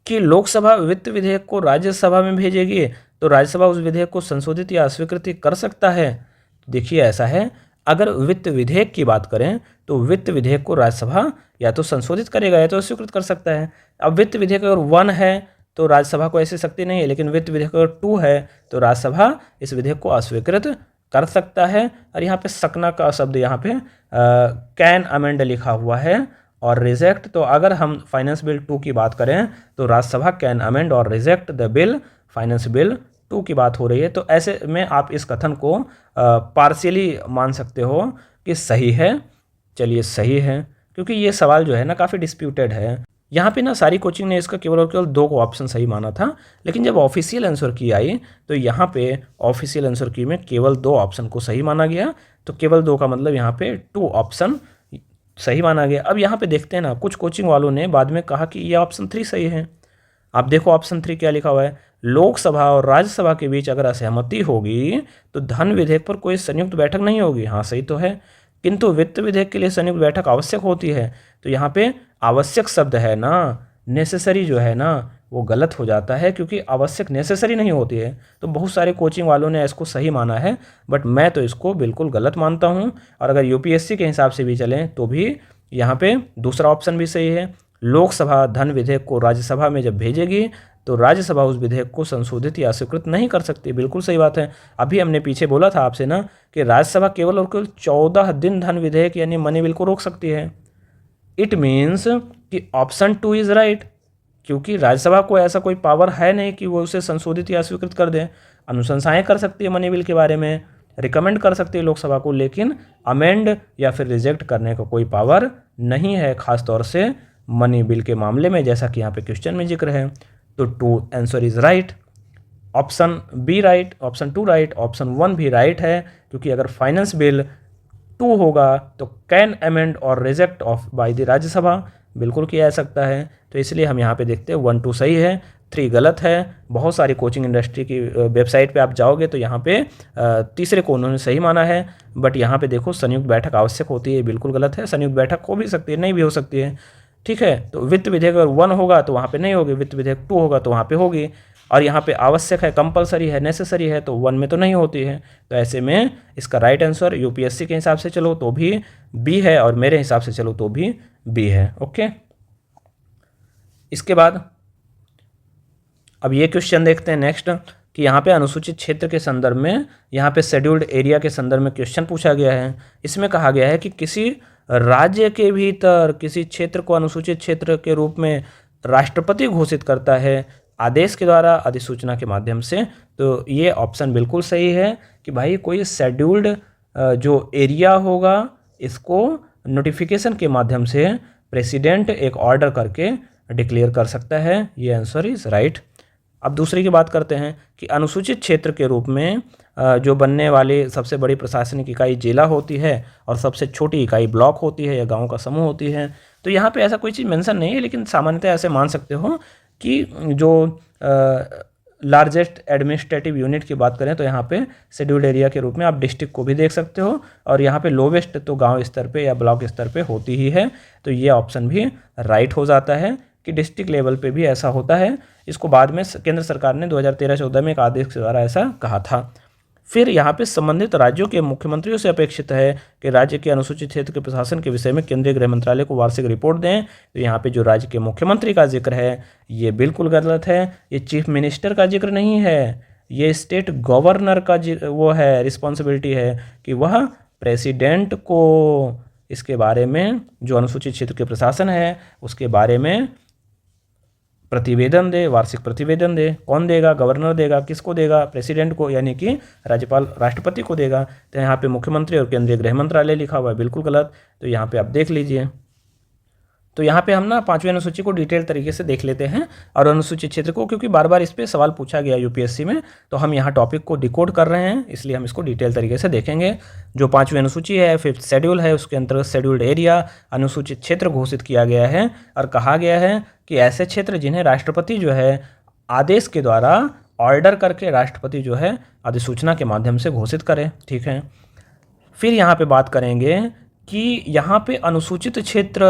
कि लोकसभा वित्त विधेयक को राज्यसभा में भेजेगी तो राज्यसभा उस विधेयक को संशोधित या अस्वीकृति कर सकता है। देखिए ऐसा है, अगर वित्त विधेयक की बात करें तो वित्त विधेयक को राज्यसभा या तो संशोधित करेगा या तो अस्वीकृत कर सकता है। अब वित्त विधेयक अगर 1 है तो राज्यसभा को ऐसी शक्ति नहीं है, लेकिन वित्त विधेयक अगर 2 है तो राज्यसभा इस विधेयक को अस्वीकृत कर सकता है। और यहाँ पे सकना का शब्द यहाँ पे कैन अमेंड लिखा हुआ है और रिजेक्ट। तो अगर हम फाइनेंस बिल 2 की बात करें तो राज्यसभा कैन अमेंड और reject the bill, finance bill 2 की बात हो रही है। तो ऐसे में आप इस कथन को पार्शियली मान सकते हो कि सही है। चलिए सही है, क्योंकि ये सवाल जो है ना काफ़ी डिस्प्यूटेड है। यहाँ पे ना सारी कोचिंग ने इसका केवल और केवल 2 को ऑप्शन सही माना था, लेकिन जब ऑफिशियल आंसर की आई तो यहाँ पे ऑफिशियल आंसर की में केवल 2 ऑप्शन को सही माना गया। तो केवल 2 का मतलब यहाँ पे 2 ऑप्शन सही माना गया। अब यहाँ पे देखते हैं ना, कुछ कोचिंग वालों ने बाद में कहा कि ये ऑप्शन 3 सही है। आप देखो ऑप्शन 3 क्या लिखा हुआ है, लोकसभा और राज्यसभा के बीच अगर असहमति होगी तो धन विधेयक पर कोई संयुक्त बैठक नहीं होगी। हाँ सही तो है, किंतु वित्त विधेयक के लिए संयुक्त बैठक आवश्यक होती है। तो यहाँ पे आवश्यक शब्द है ना, नेसेसरी जो है ना वो गलत हो जाता है, क्योंकि आवश्यक नेसेसरी नहीं होती है। तो बहुत सारे कोचिंग वालों ने इसको सही माना है, बट मैं तो इसको बिल्कुल गलत मानता हूँ। और अगर यूपीएससी के हिसाब से भी चलें तो भी यहाँ पे दूसरा ऑप्शन भी सही है। लोकसभा धन विधेयक को राज्यसभा में जब भेजेगी तो राज्यसभा उस विधेयक को संशोधित या स्वीकृत नहीं कर सकती। बिल्कुल सही बात है। अभी हमने पीछे बोला था आपसे ना कि राज्यसभा केवल और केवल 14 दिन धन विधेयक यानी मनी बिल को रोक सकती है। इट मीन्स कि ऑप्शन 2 इज राइट, क्योंकि राज्यसभा को ऐसा कोई पावर है नहीं कि वो उसे संशोधित या स्वीकृत कर दे। अनुशंसाएं कर सकती है मनी बिल के बारे में, रिकमेंड कर सकती है लोकसभा को, लेकिन अमेंड या फिर रिजेक्ट करने का कोई पावर नहीं है, खासतौर से मनी बिल के मामले में, जैसा कि यहाँ पे क्वेश्चन में जिक्र है। तो 2 answer is right, option B right, option 2 right, option 1 भी राइट है, क्योंकि अगर फाइनेंस बिल 2 होगा तो कैन अमेंड और reject of by the Rajya Sabha बिल्कुल किया जा सकता है। तो इसलिए हम यहाँ पे देखते हैं 1 2 सही है, 3 गलत है। बहुत सारी कोचिंग इंडस्ट्री की वेबसाइट पे आप जाओगे तो यहाँ पे तीसरे को उन्होंने सही माना है, बट यहाँ पे देखो संयुक्त बैठक आवश्यक होती है, बिल्कुल गलत है। संयुक्त बैठक हो भी सकती है, नहीं भी हो सकती है, ठीक है। तो वित्त विधेयक अगर 1 होगा तो वहाँ पे नहीं होगी, वित्त विधेयक 2 होगा तो वहाँ पे होगी, और यहाँ पे आवश्यक है, कंपलसरी है, नेसेसरी है, तो 1 में तो नहीं होती है। तो ऐसे में इसका राइट आंसर यूपीएससी के हिसाब से चलो तो भी बी है, और मेरे हिसाब से चलो तो भी बी है। ओके, इसके बाद अब ये क्वेश्चन देखते हैं नेक्स्ट, कि यहाँ पे अनुसूचित क्षेत्र के संदर्भ में, यहाँ पे शेड्यूल्ड एरिया के संदर्भ में क्वेश्चन पूछा गया है। इसमें कहा गया है कि किसी राज्य के भीतर किसी क्षेत्र को अनुसूचित क्षेत्र के रूप में राष्ट्रपति घोषित करता है आदेश के द्वारा, अधिसूचना के माध्यम से। तो ये ऑप्शन बिल्कुल सही है कि भाई कोई शेड्यूल्ड जो एरिया होगा इसको नोटिफिकेशन के माध्यम से प्रेसिडेंट एक ऑर्डर करके डिक्लेयर कर सकता है। ये आंसर इज राइट। अब दूसरी की बात करते हैं कि अनुसूचित क्षेत्र के रूप में जो बनने वाली सबसे बड़ी प्रशासनिक इकाई जिला होती है और सबसे छोटी इकाई ब्लॉक होती है या गांव का समूह होती है। तो यहाँ पे ऐसा कोई चीज़ मेंशन नहीं है, लेकिन सामान्यतः ऐसे मान सकते हो कि जो लार्जेस्ट एडमिनिस्ट्रेटिव यूनिट की बात करें तो यहाँ पे शेड्यूल्ड एरिया के रूप में आप डिस्ट्रिक्ट को भी देख सकते हो, और यहाँ पे लोवेस्ट तो गांव स्तर पे या ब्लॉक स्तर पे होती ही है। तो ये ऑप्शन भी राइट हो जाता है कि डिस्ट्रिक्ट लेवल पे भी ऐसा होता है। इसको बाद में केंद्र सरकार ने 2013-14 में एक आदेश के द्वारा ऐसा कहा था। फिर यहाँ पे संबंधित राज्यों के मुख्यमंत्रियों से अपेक्षित है कि राज्य के अनुसूचित क्षेत्र के प्रशासन के विषय में केंद्रीय गृह मंत्रालय को वार्षिक रिपोर्ट दें। तो यहाँ पे जो राज्य के मुख्यमंत्री का जिक्र है ये बिल्कुल गलत है, ये चीफ मिनिस्टर का जिक्र नहीं है, ये स्टेट गवर्नर का वो है, रिस्पॉन्सिबिलिटी है कि वह प्रेसिडेंट को इसके बारे में, जो अनुसूचित क्षेत्र के प्रशासन है उसके बारे में प्रतिवेदन दे, वार्षिक प्रतिवेदन दे। कौन देगा? गवर्नर देगा। किसको देगा? प्रेसिडेंट को, यानी कि राज्यपाल राष्ट्रपति को देगा। तो यहाँ पे मुख्यमंत्री और केंद्रीय गृह मंत्रालय लिखा हुआ है, बिल्कुल गलत। तो यहाँ पे आप देख लीजिए। तो यहाँ पे हम ना 5वीं अनुसूची को डिटेल तरीके से देख लेते हैं, और अनुसूचित क्षेत्र को, क्योंकि बार बार इस पर सवाल पूछा गया यूपीएससी में, तो हम यहाँ टॉपिक को डिकोड कर रहे हैं, इसलिए हम इसको डिटेल तरीके से देखेंगे। जो 5वीं अनुसूची है, 5th शेड्यूल है, उसके अंतर्गत शेड्यूल्ड एरिया अनुसूचित क्षेत्र घोषित किया गया है, और कहा गया है कि ऐसे क्षेत्र जिन्हें राष्ट्रपति जो है आदेश के द्वारा ऑर्डर करके राष्ट्रपति जो है अधिसूचना के माध्यम से घोषित करे। ठीक है, फिर यहाँ पे बात करेंगे कि यहाँ पे अनुसूचित क्षेत्र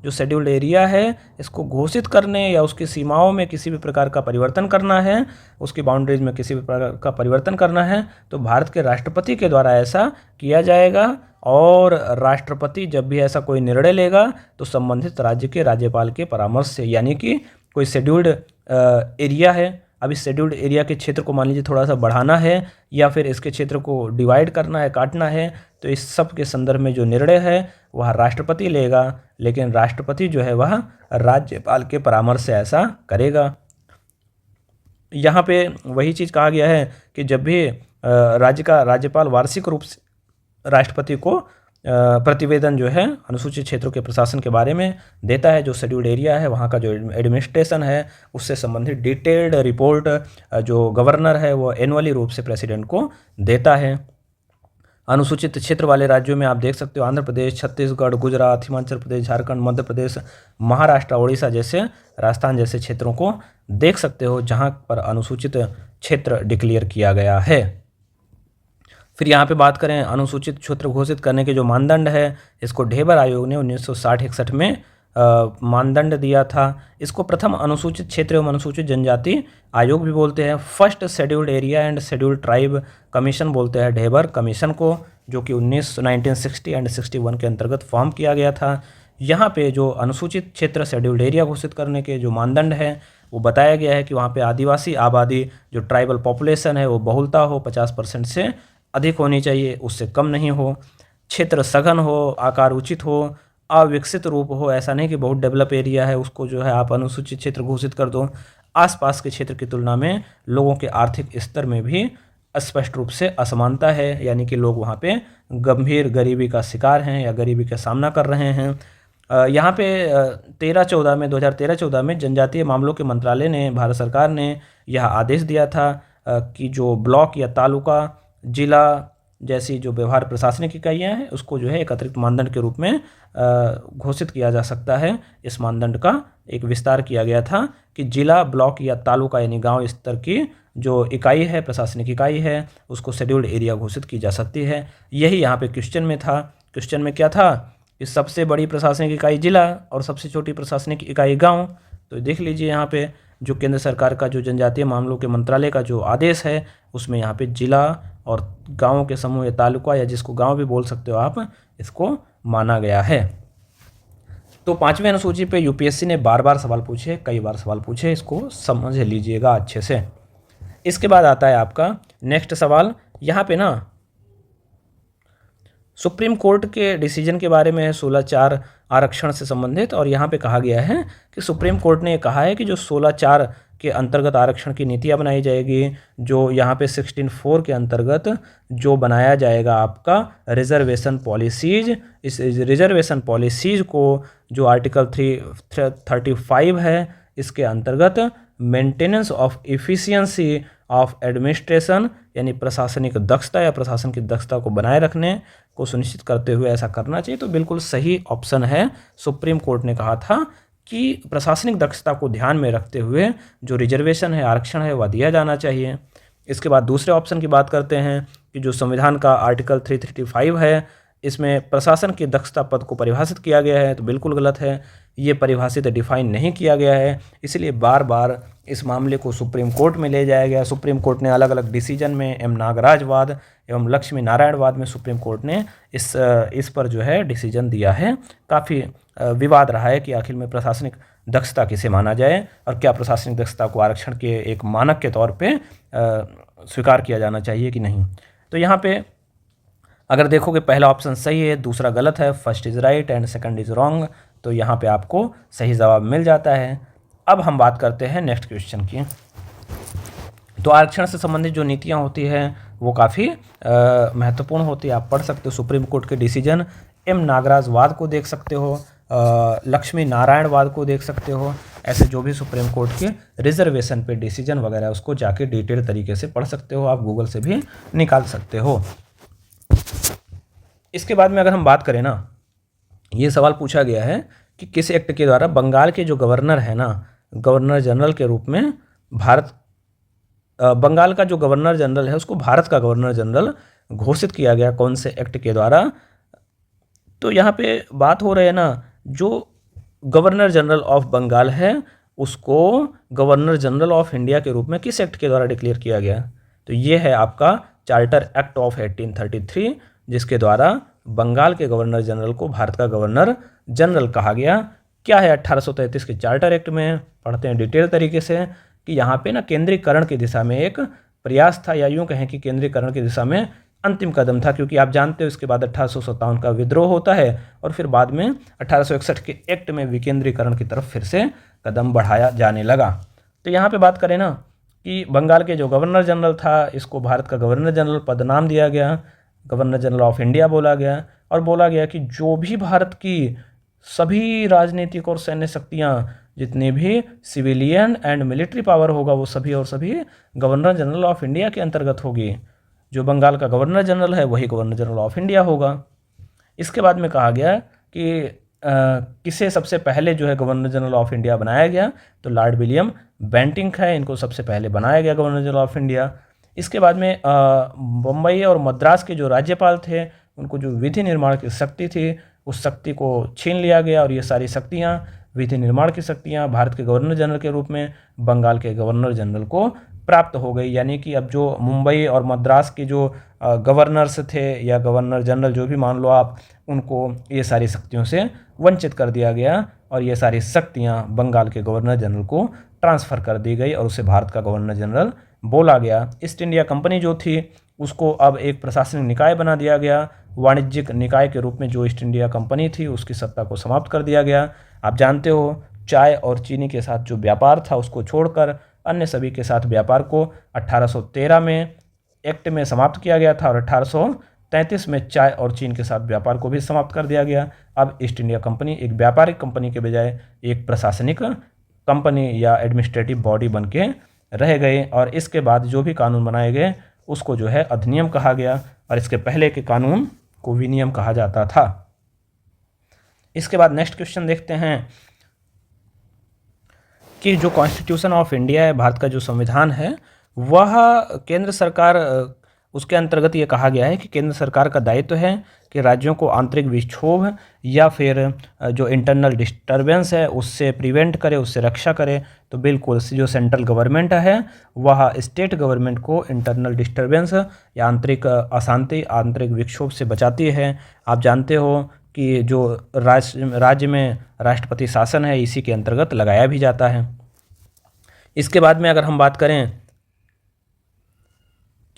जो शेड्यूल्ड एरिया है इसको घोषित करने या उसकी सीमाओं में किसी भी प्रकार का परिवर्तन करना है, उसकी बाउंड्रीज में किसी भी प्रकार का परिवर्तन करना है, तो भारत के राष्ट्रपति के द्वारा ऐसा किया जाएगा। और राष्ट्रपति जब भी ऐसा कोई निर्णय लेगा तो संबंधित राज्य के राज्यपाल के परामर्श से, यानी कि कोई शेड्यूल्ड एरिया है, अब इस शेड्यूल्ड एरिया के क्षेत्र को मान लीजिए थोड़ा सा बढ़ाना है या फिर इसके क्षेत्र को डिवाइड करना है, काटना है, तो इस सब के संदर्भ में जो निर्णय है वह राष्ट्रपति लेगा, लेकिन राष्ट्रपति जो है वह राज्यपाल के परामर्श से ऐसा करेगा। यहाँ पे वही चीज़ कहा गया है कि जब भी राज्य का राज्यपाल वार्षिक रूप से राष्ट्रपति को प्रतिवेदन जो है अनुसूचित क्षेत्रों के प्रशासन के बारे में देता है, जो शेड्यूल्ड एरिया है वहाँ का जो एडमिनिस्ट्रेशन है उससे संबंधित डिटेल्ड रिपोर्ट जो गवर्नर है वो एनुअली रूप से प्रेसिडेंट को देता है। अनुसूचित क्षेत्र वाले राज्यों में आप देख सकते हो आंध्र प्रदेश, छत्तीसगढ़, गुजरात, हिमाचल प्रदेश, झारखंड, मध्य प्रदेश, महाराष्ट्र, उड़ीसा जैसे, राजस्थान जैसे क्षेत्रों को देख सकते हो जहाँ पर अनुसूचित क्षेत्र डिक्लेयर किया गया है। फिर यहाँ पे बात करें अनुसूचित क्षेत्र घोषित करने के जो मानदंड है, इसको ढेबर आयोग ने 1960-61 में मानदंड दिया था। इसको प्रथम अनुसूचित क्षेत्र एवं अनुसूचित जनजाति आयोग भी बोलते हैं। First scheduled area and scheduled tribe commission बोलते हैं ढेबर कमीशन को, जो कि 1960 एंड 61 के अंतर्गत फॉर्म किया गया था। यहाँ पे जो अनुसूचित क्षेत्र शेड्यूल्ड एरिया घोषित करने के जो मानदंड है वो बताया गया है कि वहाँ पे आदिवासी आबादी जो ट्राइबल पॉपुलेशन है वो बहुलता हो 50% से अधिक होनी चाहिए, उससे कम नहीं हो। क्षेत्र सघन हो, आकार उचित हो, अविकसित रूप हो, ऐसा नहीं कि बहुत डेवलप एरिया है उसको जो है आप अनुसूचित क्षेत्र घोषित कर दो। आसपास के क्षेत्र की तुलना में लोगों के आर्थिक स्तर में भी स्पष्ट रूप से असमानता है, यानी कि लोग वहाँ पे गंभीर गरीबी का शिकार हैं या गरीबी का सामना कर रहे हैं। यहाँ पे 2013-14 में जनजातीय मामलों के मंत्रालय ने, भारत सरकार ने यह आदेश दिया था कि जो ब्लॉक या तालुका, जिला जैसी जो व्यवहार प्रशासनिक इकाइयाँ हैं उसको जो है एक अतिरिक्त मानदंड के रूप में घोषित किया जा सकता है। इस मानदंड का एक विस्तार किया गया था कि जिला, ब्लॉक या तालुका यानी गांव स्तर की जो इकाई है, प्रशासनिक इकाई है, उसको शेड्यूल्ड एरिया घोषित की जा सकती है। यही यहाँ पे क्वेश्चन में था। क्वेश्चन में क्या था कि सबसे बड़ी प्रशासनिक इकाई जिला और सबसे छोटी प्रशासनिक इकाई गाँव। तो देख लीजिए यहाँ पे जो केंद्र सरकार का जो जनजातीय मामलों के मंत्रालय का जो आदेश है उसमें यहाँ पे जिला और गाँव के समूह या तालुका, या जिसको गाँव भी बोल सकते हो आप, इसको माना गया है। तो 5वीं अनुसूची पे यूपीएससी ने बार बार सवाल पूछे, कई बार सवाल पूछे, इसको समझ लीजिएगा अच्छे से। इसके बाद आता है आपका नेक्स्ट सवाल। यहाँ पे ना सुप्रीम कोर्ट के डिसीजन के बारे में है 16/4 आरक्षण से संबंधित, और यहाँ पे कहा गया है कि सुप्रीम कोर्ट ने कहा है कि जो 16/4 के अंतर्गत आरक्षण की नीतियाँ बनाई जाएगी, जो यहाँ पे 16(4) के अंतर्गत जो बनाया जाएगा आपका रिजर्वेशन पॉलिसीज, इस रिजर्वेशन पॉलिसीज को जो आर्टिकल 335 है इसके अंतर्गत maintenance of efficiency of administration, यानी प्रशासनिक दक्षता या प्रशासन की दक्षता को बनाए रखने को सुनिश्चित करते हुए ऐसा करना चाहिए। तो बिल्कुल सही ऑप्शन है। सुप्रीम कोर्ट ने कहा था कि प्रशासनिक दक्षता को ध्यान में रखते हुए जो रिजर्वेशन है, आरक्षण है, वह दिया जाना चाहिए। इसके बाद दूसरे ऑप्शन की बात करते हैं कि जो संविधान का आर्टिकल 335 है इसमें प्रशासन की दक्षता पद को परिभाषित किया गया है, तो बिल्कुल गलत है। ये परिभाषित डिफाइन नहीं किया गया है, इसलिए बार बार इस मामले को सुप्रीम कोर्ट में ले जाया गया। सुप्रीम कोर्ट ने अलग अलग डिसीजन में एम नागराजवाद एवं लक्ष्मी नारायणवाद में सुप्रीम कोर्ट ने इस पर जो है डिसीजन दिया है। काफ़ी विवाद रहा है कि आखिर में प्रशासनिक दक्षता किसे माना जाए और क्या प्रशासनिक दक्षता को आरक्षण के एक मानक के तौर पे स्वीकार किया जाना चाहिए कि नहीं। तो यहाँ पे अगर देखोगे पहला ऑप्शन सही है, दूसरा गलत है, first is right and second is wrong, तो यहाँ पे आपको सही जवाब मिल जाता है। अब हम बात करते हैं नेक्स्ट क्वेश्चन की। तो आरक्षण से संबंधित जो नीतियाँ होती हैं वो काफ़ी महत्वपूर्ण होती है। आप पढ़ सकते हो सुप्रीम कोर्ट के डिसीजन, एम नागराजवाद को देख सकते हो, लक्ष्मी नारायणवाद को देख सकते हो। ऐसे जो भी सुप्रीम कोर्ट के रिजर्वेशन पे डिसीजन वगैरह उसको जाके डिटेल तरीके से पढ़ सकते हो, आप गूगल से भी निकाल सकते हो। इसके बाद में अगर हम बात करें ना, ये सवाल पूछा गया है कि किस एक्ट के द्वारा बंगाल के जो गवर्नर है ना, गवर्नर जनरल के रूप में बंगाल का जो गवर्नर जनरल है उसको भारत का गवर्नर जनरल घोषित किया गया, कौन से एक्ट के द्वारा। तो यहाँ पे बात हो रही है ना, जो गवर्नर जनरल ऑफ बंगाल है उसको गवर्नर जनरल ऑफ इंडिया के रूप में किस एक्ट के द्वारा डिक्लेयर किया गया। तो ये है आपका चार्टर एक्ट ऑफ 1833, जिसके द्वारा बंगाल के गवर्नर जनरल को भारत का गवर्नर जनरल कहा गया। क्या है 1833 के चार्टर एक्ट में, पढ़ते हैं डिटेल तरीके से कि यहाँ पे ना केंद्रीकरण की दिशा में एक प्रयास था, या यूँ कहें कि केंद्रीकरण की दिशा में अंतिम कदम था, क्योंकि आप जानते हो इसके बाद 1857 का विद्रोह होता है और फिर बाद में 1861 के एक्ट में विकेंद्रीकरण की तरफ फिर से कदम बढ़ाया जाने लगा। तो यहाँ पे बात करें ना कि बंगाल के जो गवर्नर जनरल था इसको भारत का गवर्नर जनरल पद नाम दिया गया, गवर्नर जनरल ऑफ इंडिया बोला गया, और बोला गया कि जो भी भारत की सभी राजनीतिक और सैन्य शक्तियाँ, जितने भी सिविलियन एंड मिलिट्री पावर होगा वो सभी और सभी गवर्नर जनरल ऑफ इंडिया के अंतर्गत होगी। जो बंगाल का गवर्नर जनरल है वही गवर्नर जनरल ऑफ इंडिया होगा। इसके बाद में कहा गया कि किसे सबसे पहले जो है गवर्नर जनरल ऑफ इंडिया बनाया गया, तो लॉर्ड विलियम बेंटिंक है, इनको सबसे पहले बनाया गया गवर्नर जनरल ऑफ इंडिया। इसके बाद में बम्बई और मद्रास के जो राज्यपाल थे उनको जो विधि निर्माण की शक्ति थी उस शक्ति को छीन लिया गया, और ये सारी शक्तियाँ, विधि निर्माण की शक्तियाँ भारत के गवर्नर जनरल के रूप में बंगाल के गवर्नर जनरल को प्राप्त हो गई। यानी कि अब जो मुंबई और मद्रास के जो गवर्नर्स थे या गवर्नर जनरल जो भी मान लो आप, उनको ये सारी शक्तियों से वंचित कर दिया गया और ये सारी शक्तियाँ बंगाल के गवर्नर जनरल को ट्रांसफ़र कर दी गई और उसे भारत का गवर्नर जनरल बोला गया। ईस्ट इंडिया कंपनी जो थी उसको अब एक प्रशासनिक निकाय बना दिया गया, वाणिज्यिक निकाय के रूप में जो ईस्ट इंडिया कंपनी थी उसकी सत्ता को समाप्त कर दिया गया। आप जानते हो चाय और चीनी के साथ जो व्यापार था उसको छोड़कर अन्य सभी के साथ व्यापार को 1813 में एक्ट में समाप्त किया गया था और 1833 में चाय और चीन के साथ व्यापार को भी समाप्त कर दिया गया। अब ईस्ट इंडिया कंपनी एक व्यापारिक कंपनी के बजाय एक प्रशासनिक कंपनी या एडमिनिस्ट्रेटिव बॉडी बन के रह गए और इसके बाद जो भी कानून बनाए गए उसको जो है अधिनियम कहा गया और इसके पहले के कानून को विनियम कहा जाता था। इसके बाद नेक्स्ट क्वेश्चन देखते हैं कि जो कॉन्स्टिट्यूशन ऑफ इंडिया है, भारत का जो संविधान है, वह केंद्र सरकार, उसके अंतर्गत ये कहा गया है कि केंद्र सरकार का दायित्व है कि राज्यों को आंतरिक विक्षोभ या फिर जो इंटरनल डिस्टर्बेंस है उससे प्रिवेंट करे, उससे रक्षा करे। तो बिल्कुल जो सेंट्रल गवर्नमेंट है वह स्टेट गवर्नमेंट को इंटरनल डिस्टर्बेंस या आंतरिक अशांति, आंतरिक विक्षोभ से बचाती है। आप जानते हो कि जो राज्य में राष्ट्रपति शासन है इसी के अंतर्गत लगाया भी जाता है। इसके बाद में अगर हम बात करें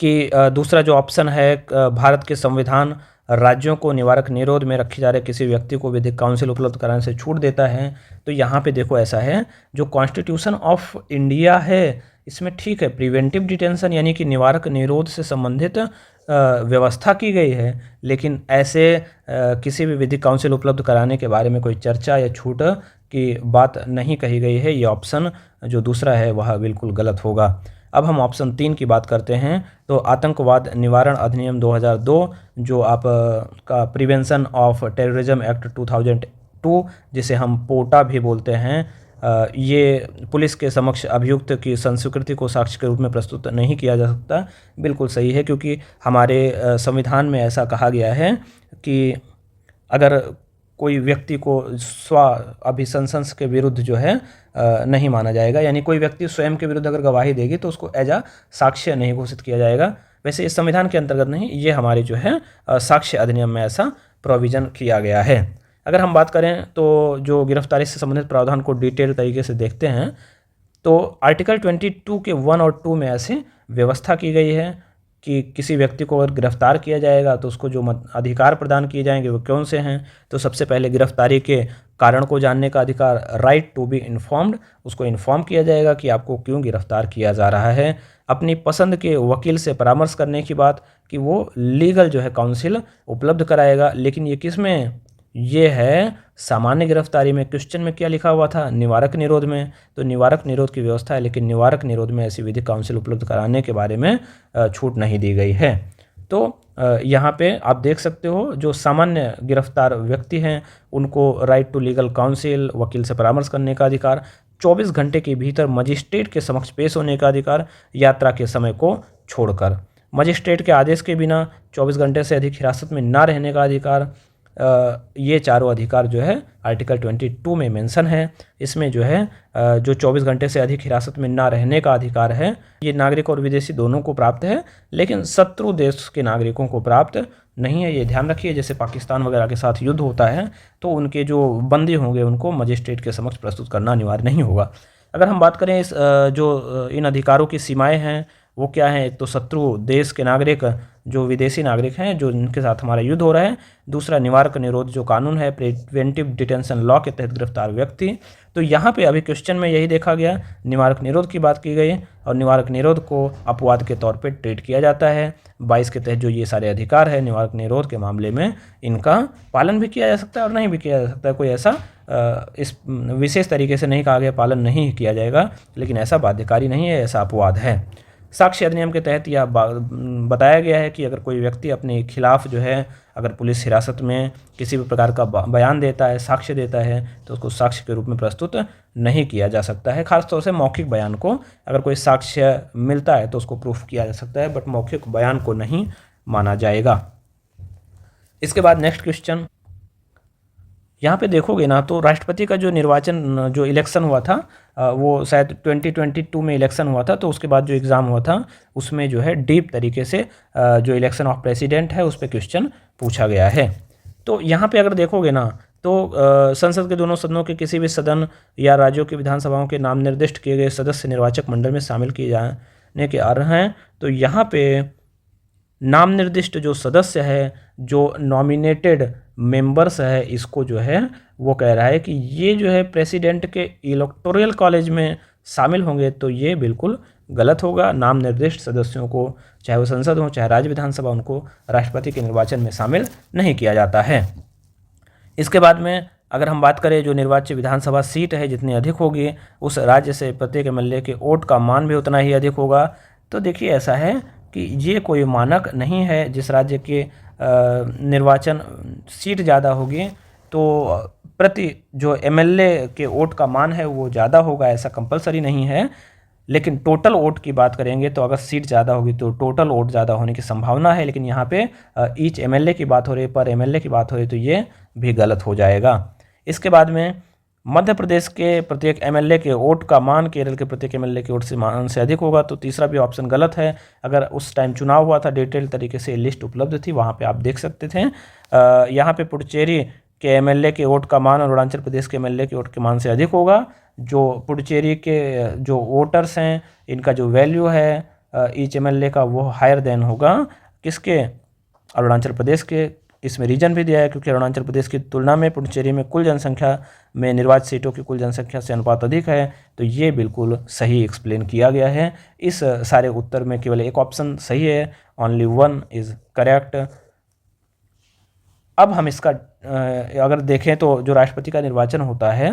कि दूसरा जो ऑप्शन है, भारत के संविधान राज्यों को निवारक निरोध में रखे जा रहे किसी व्यक्ति को विधिक काउंसिल उपलब्ध कराने से छूट देता है। तो यहाँ पे देखो ऐसा है, जो कॉन्स्टिट्यूशन ऑफ इंडिया है इसमें ठीक है प्रिवेंटिव डिटेंशन यानी कि निवारक निरोध से संबंधित व्यवस्था की गई है, लेकिन ऐसे किसी भी विधिक काउंसिल उपलब्ध कराने के बारे में कोई चर्चा या छूट की बात नहीं कही गई है। ये ऑप्शन जो दूसरा है वह बिल्कुल गलत होगा। अब हम ऑप्शन 3 की बात करते हैं। तो आतंकवाद निवारण अधिनियम 2002 जो आप का प्रिवेंशन ऑफ टेररिज्म एक्ट 2002 जिसे हम पोटा भी बोलते हैं, ये पुलिस के समक्ष अभियुक्त की संस्कृति को साक्ष्य के रूप में प्रस्तुत नहीं किया जा सकता। बिल्कुल सही है, क्योंकि हमारे संविधान में ऐसा कहा गया है कि अगर कोई व्यक्ति को स्व अभिशंसन के विरुद्ध जो है नहीं माना जाएगा, यानी कोई व्यक्ति स्वयं के विरुद्ध अगर गवाही देगी तो उसको एज साक्ष्य नहीं घोषित किया जाएगा। वैसे इस संविधान के अंतर्गत नहीं, ये हमारे जो है साक्ष्य अधिनियम में ऐसा प्रोविज़न किया गया है। अगर हम बात करें तो जो गिरफ्तारी से संबंधित प्रावधान को डिटेल तरीके से देखते हैं तो आर्टिकल 22 के 1 और 2 में ऐसी व्यवस्था की गई है कि किसी व्यक्ति को अगर गिरफ्तार किया जाएगा तो उसको जो अधिकार प्रदान किए जाएंगे वो कौन से हैं। तो सबसे पहले गिरफ्तारी के कारण को जानने का अधिकार, राइट टू बी इन्फॉर्म्ड, उसको इन्फॉर्म किया जाएगा कि आपको क्यों गिरफ्तार किया जा रहा है। अपनी पसंद के वकील से परामर्श करने की बात कि वो लीगल जो है काउंसिल उपलब्ध कराएगा। लेकिन ये किस में, ये है सामान्य गिरफ्तारी में। क्वेश्चन में क्या लिखा हुआ था, निवारक निरोध में। तो निवारक निरोध की व्यवस्था है, लेकिन निवारक निरोध में ऐसी विधिक काउंसिल उपलब्ध कराने के बारे में छूट नहीं दी गई है। तो यहाँ पे आप देख सकते हो जो सामान्य गिरफ्तार व्यक्ति हैं उनको राइट टू लीगल काउंसिल, वकील से परामर्श करने का अधिकार, 24 घंटे के भीतर मजिस्ट्रेट के समक्ष पेश होने का अधिकार, यात्रा के समय को छोड़कर, मजिस्ट्रेट के आदेश के बिना 24 घंटे से अधिक हिरासत में ना रहने का अधिकार। ये चारों अधिकार जो है आर्टिकल 22 में मेंशन है। इसमें जो है जो 24 घंटे से अधिक हिरासत में ना रहने का अधिकार है ये नागरिक और विदेशी दोनों को प्राप्त है, लेकिन शत्रु देश के नागरिकों को प्राप्त नहीं है। ये ध्यान रखिए, जैसे पाकिस्तान वगैरह के साथ युद्ध होता है तो उनके जो बंदी होंगे उनको मजिस्ट्रेट के समक्ष प्रस्तुत करना अनिवार्य नहीं होगा। अगर हम बात करें इस जो इन अधिकारों की सीमाएँ हैं वो क्या है, एक तो शत्रु देश के नागरिक जो विदेशी नागरिक हैं जो इनके साथ हमारा युद्ध हो रहा है, दूसरा निवारक निरोध जो कानून है प्रिवेंटिव डिटेंशन लॉ के तहत गिरफ्तार व्यक्ति। तो यहाँ पे अभी क्वेश्चन में यही देखा गया, निवारक निरोध की बात की गई और निवारक निरोध को अपवाद के तौर पे ट्रीट किया जाता है। 22 के तहत जो ये सारे अधिकार है निवारक निरोध के मामले में इनका पालन भी किया जा सकता है और नहीं भी किया जा सकता है। कोई ऐसा इस विशेष तरीके से नहीं कहा गया पालन नहीं किया जाएगा, लेकिन ऐसा बाध्यकारी नहीं है, ऐसा अपवाद है। साक्ष्य अधिनियम के तहत यह बताया गया है कि अगर कोई व्यक्ति अपने खिलाफ जो है अगर पुलिस हिरासत में किसी भी प्रकार का बयान देता है, साक्ष्य देता है तो उसको साक्ष्य के रूप में प्रस्तुत नहीं किया जा सकता है। खासतौर से मौखिक बयान को अगर कोई साक्ष्य मिलता है तो उसको प्रूफ किया जा सकता है, बट मौखिक बयान को नहीं माना जाएगा। इसके बाद नेक्स्ट क्वेश्चन यहाँ पे देखोगे ना तो राष्ट्रपति का जो निर्वाचन जो इलेक्शन हुआ था वो शायद 2022 में इलेक्शन हुआ था, तो उसके बाद जो एग्ज़ाम हुआ था उसमें जो है डीप तरीके से जो इलेक्शन ऑफ प्रेसिडेंट है उस पर क्वेश्चन पूछा गया है। तो यहाँ पे अगर देखोगे ना तो संसद के दोनों सदनों के किसी भी सदन या राज्यों की विधानसभाओं के नाम निर्दिष्ट किए गए सदस्य निर्वाचक मंडल में शामिल किए जाने के अर्ह हैं। तो यहाँ पे नाम निर्दिष्ट जो सदस्य है, जो नॉमिनेटेड मेंबर्स है, इसको जो है वो कह रहा है कि ये जो है प्रेसिडेंट के इलेक्टोरल कॉलेज में शामिल होंगे। तो ये बिल्कुल गलत होगा। नाम निर्दिष्ट सदस्यों को, चाहे वो संसद हो चाहे राज्य विधानसभा, उनको राष्ट्रपति के निर्वाचन में शामिल नहीं किया जाता है। इसके बाद में अगर हम बात करें, जो निर्वाच्य विधानसभा सीट है जितनी अधिक होगी, उस राज्य से प्रत्येक एमएलए के वोट का मान भी उतना ही अधिक होगा। तो देखिए ऐसा है कि ये कोई मानक नहीं है। जिस राज्य के निर्वाचन सीट ज़्यादा होगी तो प्रति जो एमएलए के वोट का मान है वो ज़्यादा होगा, ऐसा कंपलसरी नहीं है। लेकिन टोटल वोट की बात करेंगे तो अगर सीट ज़्यादा होगी तो टोटल वोट ज़्यादा होने की संभावना है। लेकिन यहाँ पे ईच एमएलए की बात हो रही है, पर एमएलए की बात हो रही है, तो ये भी गलत हो जाएगा। इसके बाद में मध्य प्रदेश के प्रत्येक एमएलए के वोट का मान केरल के प्रत्येक एमएलए के वोट से मान से अधिक होगा। तो तीसरा भी ऑप्शन गलत है। अगर उस टाइम चुनाव हुआ था, डिटेल तरीके से लिस्ट उपलब्ध थी, वहाँ पे आप देख सकते थे। यहाँ पे पुडुचेरी के एमएलए के वोट का मान अरुणाचल प्रदेश के एमएलए के वोट के मान से अधिक होगा। जो पुडुचेरी के जो वोटर्स हैं, इनका जो वैल्यू है ईच एमएलए का, वो हायर देन होगा किसके, अरुणाचल प्रदेश के। इसमें रीजन भी दिया है क्योंकि अरुणाचल प्रदेश की तुलना में पुडुचेरी में कुल जनसंख्या में निर्वाचित सीटों की कुल जनसंख्या से अनुपात अधिक है। तो ये बिल्कुल सही एक्सप्लेन किया गया है। इस सारे उत्तर में केवल एक ऑप्शन सही है, ओनली वन इज़ करेक्ट। अब हम इसका अगर देखें तो जो राष्ट्रपति का निर्वाचन होता है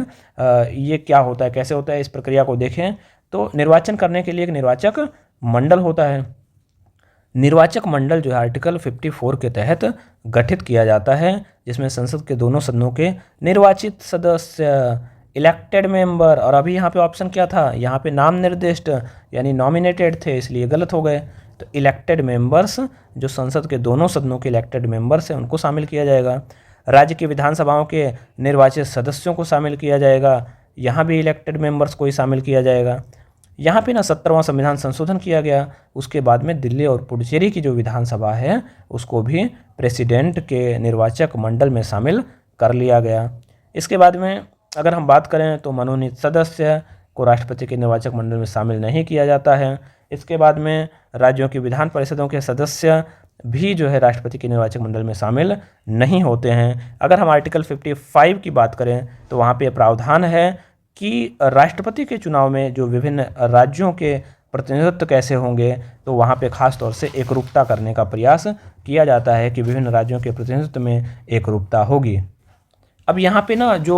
ये क्या होता है, कैसे होता है, इस प्रक्रिया को देखें तो निर्वाचन करने के लिए एक निर्वाचक मंडल होता है। निर्वाचक मंडल जो है आर्टिकल 54 के तहत गठित किया जाता है, जिसमें संसद के दोनों सदनों के निर्वाचित सदस्य, इलेक्टेड मेंबर, और अभी यहाँ पे ऑप्शन क्या था, यहाँ पे नाम निर्दिष्ट यानी नॉमिनेटेड थे, इसलिए गलत हो गए। तो इलेक्टेड मेंबर्स, जो संसद के दोनों सदनों के इलेक्टेड मेंबर्स हैं, उनको शामिल किया जाएगा। राज्य की विधानसभाओं के निर्वाचित सदस्यों को शामिल किया जाएगा, यहाँ भी इलेक्टेड मेंबर्स को ही शामिल किया जाएगा। यहाँ पे ना 17वां संविधान संशोधन किया गया। उसके बाद में दिल्ली और पुडुचेरी की जो विधानसभा है उसको भी प्रेसिडेंट के निर्वाचक मंडल में शामिल कर लिया गया। इसके बाद में अगर हम बात करें तो मनोनीत सदस्य को राष्ट्रपति के निर्वाचक मंडल में शामिल नहीं किया जाता है। इसके बाद में राज्यों की विधान परिषदों के सदस्य भी जो है राष्ट्रपति के निर्वाचक मंडल में शामिल नहीं होते हैं। अगर हम आर्टिकल 55 की बात करें तो वहाँ पे प्रावधान है कि राष्ट्रपति के चुनाव में जो विभिन्न राज्यों के प्रतिनिधित्व कैसे होंगे, तो वहाँ पे खास तौर से एकरूपता करने का प्रयास किया जाता है कि विभिन्न राज्यों के प्रतिनिधित्व में एकरूपता होगी। अब यहाँ पे ना जो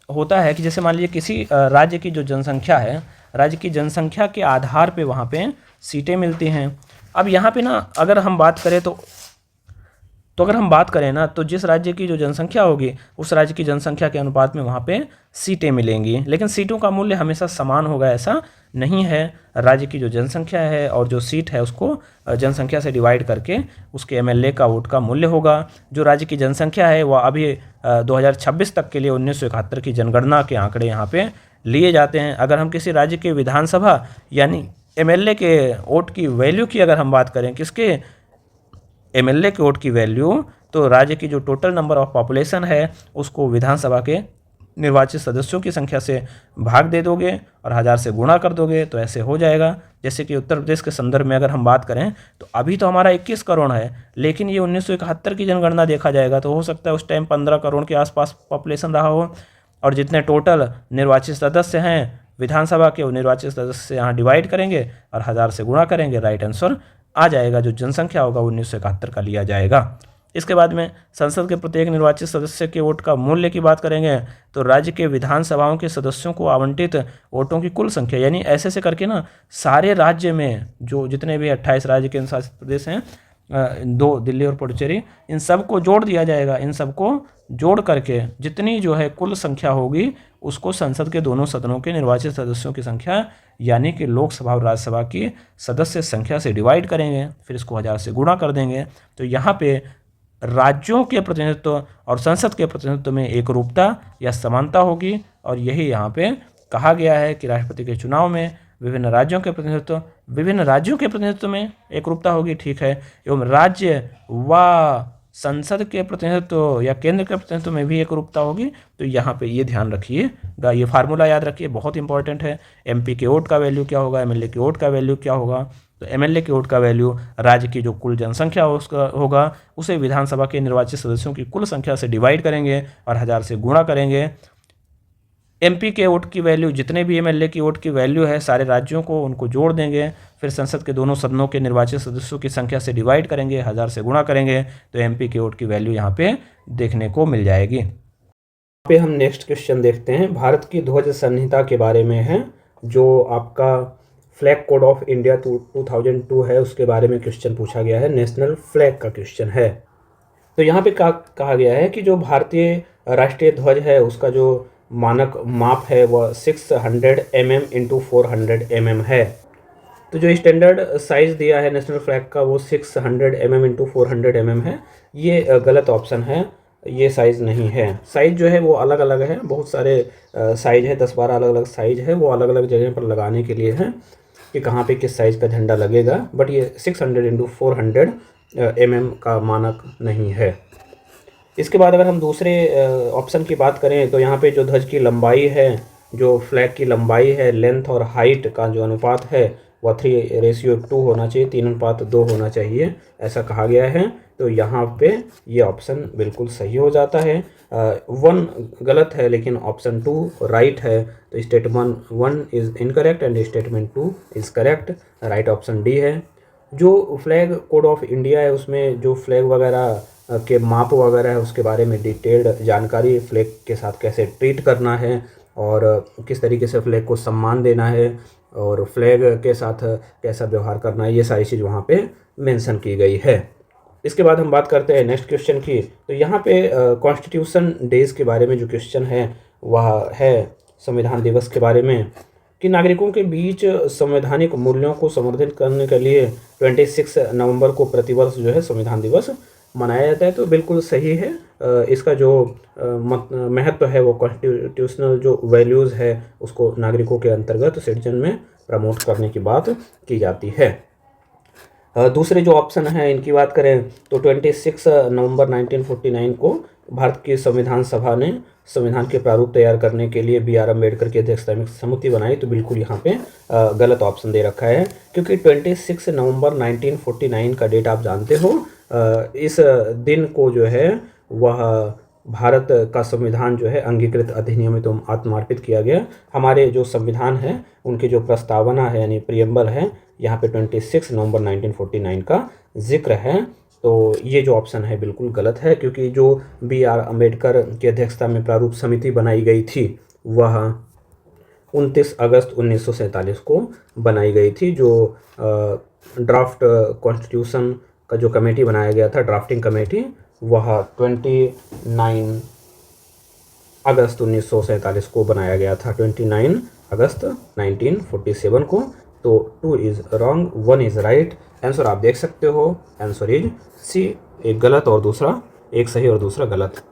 होता है कि जैसे मान लीजिए किसी राज्य की जो जनसंख्या है, राज्य की जनसंख्या के आधार पे वहाँ पे सीटें मिलती हैं। अब यहाँ पे ना अगर हम बात करें तो अगर हम बात करें ना तो जिस राज्य की जो जनसंख्या होगी उस राज्य की जनसंख्या के अनुपात में वहाँ पे सीटें मिलेंगी, लेकिन सीटों का मूल्य हमेशा समान होगा ऐसा नहीं है। राज्य की जो जनसंख्या है और जो सीट है उसको जनसंख्या से डिवाइड करके उसके एमएलए का वोट का मूल्य होगा। जो राज्य की जनसंख्या है वह अभी 2026 तक के लिए 1971 की जनगणना के आंकड़े यहाँ पे लिए जाते हैं। अगर हम किसी राज्य के विधानसभा यानी एमएलए के वोट की वैल्यू की अगर हम बात करें, किसके, एमएलए के वोट की वैल्यू, तो राज्य की जो टोटल नंबर ऑफ पॉपुलेशन है उसको विधानसभा के निर्वाचित सदस्यों की संख्या से भाग दे दोगे और 1000 से गुणा कर दोगे तो ऐसे हो जाएगा। जैसे कि उत्तर प्रदेश के संदर्भ में अगर हम बात करें तो अभी तो हमारा 21 करोड़ है, लेकिन ये 1971 की जनगणना देखा जाएगा तो हो सकता है उस टाइम 15 करोड़ के आसपास पॉपुलेशन रहा हो। और जितने टोटल निर्वाचित सदस्य हैं विधानसभा के, वो निर्वाचित सदस्य यहाँ डिवाइड करेंगे और 1000 से गुणा करेंगे, राइट आंसर आ जाएगा। जो जनसंख्या होगा 1971 का लिया जाएगा। इसके बाद में संसद के प्रत्येक निर्वाचित सदस्य के वोट का मूल्य की बात करेंगे तो राज्य के विधानसभाओं के सदस्यों को आवंटित वोटों की कुल संख्या, यानी ऐसे करके ना सारे राज्य में जो जितने भी 28 राज्य केंद्र शासित प्रदेश हैं, 2 दिल्ली और पुडुचेरी, इन सब को जोड़ दिया जाएगा। इन सबको जोड़ करके जितनी जो है कुल संख्या होगी उसको संसद के दोनों सदनों के निर्वाचित सदस्यों की संख्या यानी कि लोकसभा और राज्यसभा की सदस्य संख्या से डिवाइड करेंगे, फिर इसको 1000 से गुणा कर देंगे। तो यहाँ पे राज्यों के प्रतिनिधित्व और संसद के प्रतिनिधित्व में एकरूपता या समानता होगी। और यही यहाँ पे कहा गया है कि राष्ट्रपति के चुनाव में विभिन्न राज्यों के प्रतिनिधित्व में एकरूपता होगी, ठीक है, एवं राज्य व संसद के प्रतिनिधित्व या केंद्र के प्रतिनिधित्व में भी एकरूपता होगी। तो यहाँ पे ये ध्यान रखिएगा, ये फार्मूला याद रखिए, बहुत इंपॉर्टेंट है। एमपी के वोट का वैल्यू क्या होगा, एमएलए के वोट का वैल्यू क्या होगा, तो एमएलए के वोट का वैल्यू राज्य की जो कुल जनसंख्या उसका होगा उसे विधानसभा के निर्वाचित सदस्यों की कुल संख्या से डिवाइड करेंगे और 1000 से गुणा करेंगे। एमपी के वोट की वैल्यू, जितने भी एमएलए की वोट की वैल्यू है सारे राज्यों को, उनको जोड़ देंगे, फिर संसद के दोनों सदनों के निर्वाचित सदस्यों की संख्या से डिवाइड करेंगे, 1000 से गुणा करेंगे, तो एमपी के वोट की वैल्यू यहाँ पे देखने को मिल जाएगी। यहाँ पे हम नेक्स्ट क्वेश्चन देखते हैं, भारत की ध्वज संहिता के बारे में है, जो आपका फ्लैग कोड ऑफ इंडिया 2002 है उसके बारे में क्वेश्चन पूछा गया है, नेशनल फ्लैग का क्वेश्चन है। तो यहाँ पे कहा गया है कि जो भारतीय राष्ट्रीय ध्वज है उसका जो मानक माप है वह 600 mm इंटू 400 mm है। तो जो स्टैंडर्ड साइज़ दिया है नेशनल फ्लैग का वो 600 mm इंटू 400 mm है, ये गलत ऑप्शन है, ये साइज़ नहीं है। साइज़ जो है वो अलग अलग है, बहुत सारे साइज़ है, 10-12 अलग अलग साइज़ है, वो अलग अलग जगह पर लगाने के लिए है कि कहाँ पे किस साइज़ का झंडा लगेगा, बट ये 600 इंटू 400 mm का मानक नहीं है। इसके बाद अगर हम दूसरे ऑप्शन की बात करें तो यहाँ पे जो ध्वज की लंबाई है, जो फ्लैग की लंबाई है, लेंथ और हाइट का जो अनुपात है वह 3:2 होना चाहिए, 3:2 होना चाहिए, ऐसा कहा गया है। तो यहाँ पे ये ऑप्शन बिल्कुल सही हो जाता है। 1 गलत है लेकिन ऑप्शन 2 राइट है, तो statement 1 is incorrect and statement 2 is correct, right option D है। जो फ्लैग कोड ऑफ इंडिया है उसमें जो फ्लैग वगैरह के माप वगैरह है उसके बारे में डिटेल्ड जानकारी, फ्लैग के साथ कैसे ट्रीट करना है और किस तरीके से फ्लैग को सम्मान देना है और फ्लैग के साथ कैसा व्यवहार करना है, ये सारी चीज़ वहाँ पे मेंशन की गई है। इसके बाद हम बात करते हैं नेक्स्ट क्वेश्चन की। तो यहाँ पे कॉन्स्टिट्यूशन डेज के बारे में जो क्वेश्चन है वह है संविधान दिवस के बारे में, कि नागरिकों के बीच संवैधानिक मूल्यों को संवर्धित करने के लिए 26 नवंबर को प्रतिवर्ष जो है संविधान दिवस मनाया जाता है। तो बिल्कुल सही है। इसका जो महत्व है वो कॉन्स्टिट्यूशनल जो वैल्यूज़ है उसको नागरिकों के अंतर्गत सिटीजन में प्रमोट करने की बात की जाती है। दूसरे जो ऑप्शन है इनकी बात करें तो 26 नवंबर 1949 को भारत की संविधान सभा ने संविधान के प्रारूप तैयार करने के लिए बी आर अम्बेडकर की अध्यक्षता में समिति बनाई। तो बिल्कुल यहाँ पे गलत ऑप्शन दे रखा है, क्योंकि 26 नवंबर 1949 का डेट आप जानते हो, इस दिन को जो है वह भारत का संविधान जो है अंगीकृत अधिनियमित एवं आत्मार्पित किया गया। हमारे जो संविधान है उनकी जो प्रस्तावना है यानी प्रियम्बल है, यहाँ पे 26 नवंबर 1949 का जिक्र है। तो ये जो ऑप्शन है बिल्कुल गलत है, क्योंकि जो बी आर अम्बेडकर की अध्यक्षता में प्रारूप समिति बनाई गई थी वह 29 अगस्त 1947 को बनाई गई थी। जो ड्राफ्ट कॉन्स्टिट्यूशन का जो कमेटी बनाया गया था, ड्राफ्टिंग कमेटी, वह 29 अगस्त 1947 को बनाया गया था, 29 अगस्त 1947 को। तो 2 is wrong, 1 is right. Answer आप देख सकते हो, आंसर इज सी, एक गलत और दूसरा एक सही और दूसरा गलत।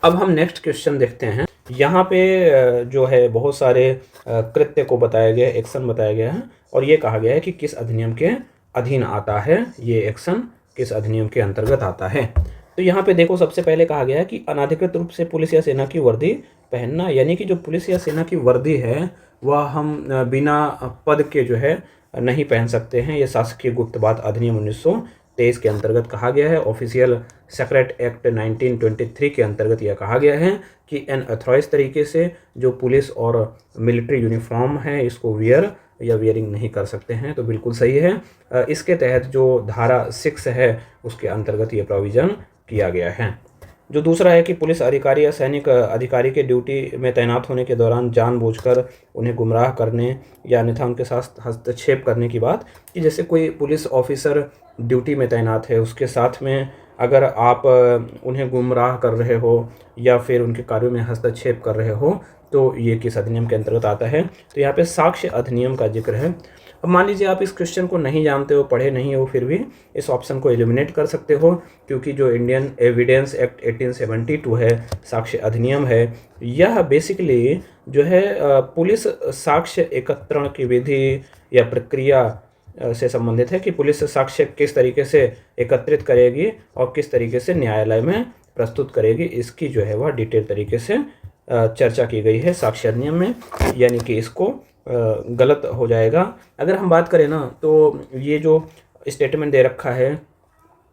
अब हम नेक्स्ट क्वेश्चन देखते हैं। यहाँ पे जो है बहुत सारे कृत्य को बताया गया है, एक्शन बताया गया है, और ये कहा गया है कि किस अधिनियम के अधीन आता है, ये एक्शन किस अधिनियम के अंतर्गत आता है। तो यहाँ पे देखो, सबसे पहले कहा गया है कि अनाधिकृत रूप से पुलिस या सेना की वर्दी पहनना, यानी कि जो पुलिस या सेना की वर्दी है वह हम बिना पद के जो है नहीं पहन सकते हैं। ये शासकीय गुप्त बात अधिनियम 1923 के अंतर्गत कहा गया है। ऑफिशियल सेक्रेट एक्ट 1923 के अंतर्गत यह कहा गया है कि अनऑथराइज तरीके से जो पुलिस और मिलिट्री यूनिफॉर्म है इसको वियर या वियरिंग नहीं कर सकते हैं। तो बिल्कुल सही है। इसके तहत जो धारा 6 है उसके अंतर्गत ये प्रोविज़न किया गया है। जो दूसरा है कि पुलिस अधिकारी या सैनिक अधिकारी के ड्यूटी में तैनात होने के दौरान जानबूझकर उन्हें गुमराह करने या अन्यथा उनके साथ हस्तक्षेप करने की बात, कि जैसे कोई पुलिस ऑफिसर ड्यूटी में तैनात है, उसके साथ में अगर आप उन्हें गुमराह कर रहे हो या फिर उनके कार्यों में हस्तक्षेप कर रहे हो तो ये किस अधिनियम के अंतर्गत आता है। तो यहाँ पे साक्ष्य अधिनियम का जिक्र है। अब मान लीजिए आप इस क्वेश्चन को नहीं जानते हो, पढ़े नहीं हो, फिर भी इस ऑप्शन को एलिमिनेट कर सकते हो, क्योंकि जो इंडियन एविडेंस एक्ट 1872 है, साक्ष्य अधिनियम है, यह बेसिकली जो है पुलिस साक्ष्य एकत्रण की विधि या प्रक्रिया से संबंधित है, कि पुलिस साक्ष्य किस तरीके से एकत्रित करेगी और किस तरीके से न्यायालय में प्रस्तुत करेगी, इसकी जो है वह डिटेल तरीके से चर्चा की गई है साक्ष्य अधिनियम में, यानी कि इसको गलत हो जाएगा। अगर हम बात करें ना तो ये जो स्टेटमेंट दे रखा है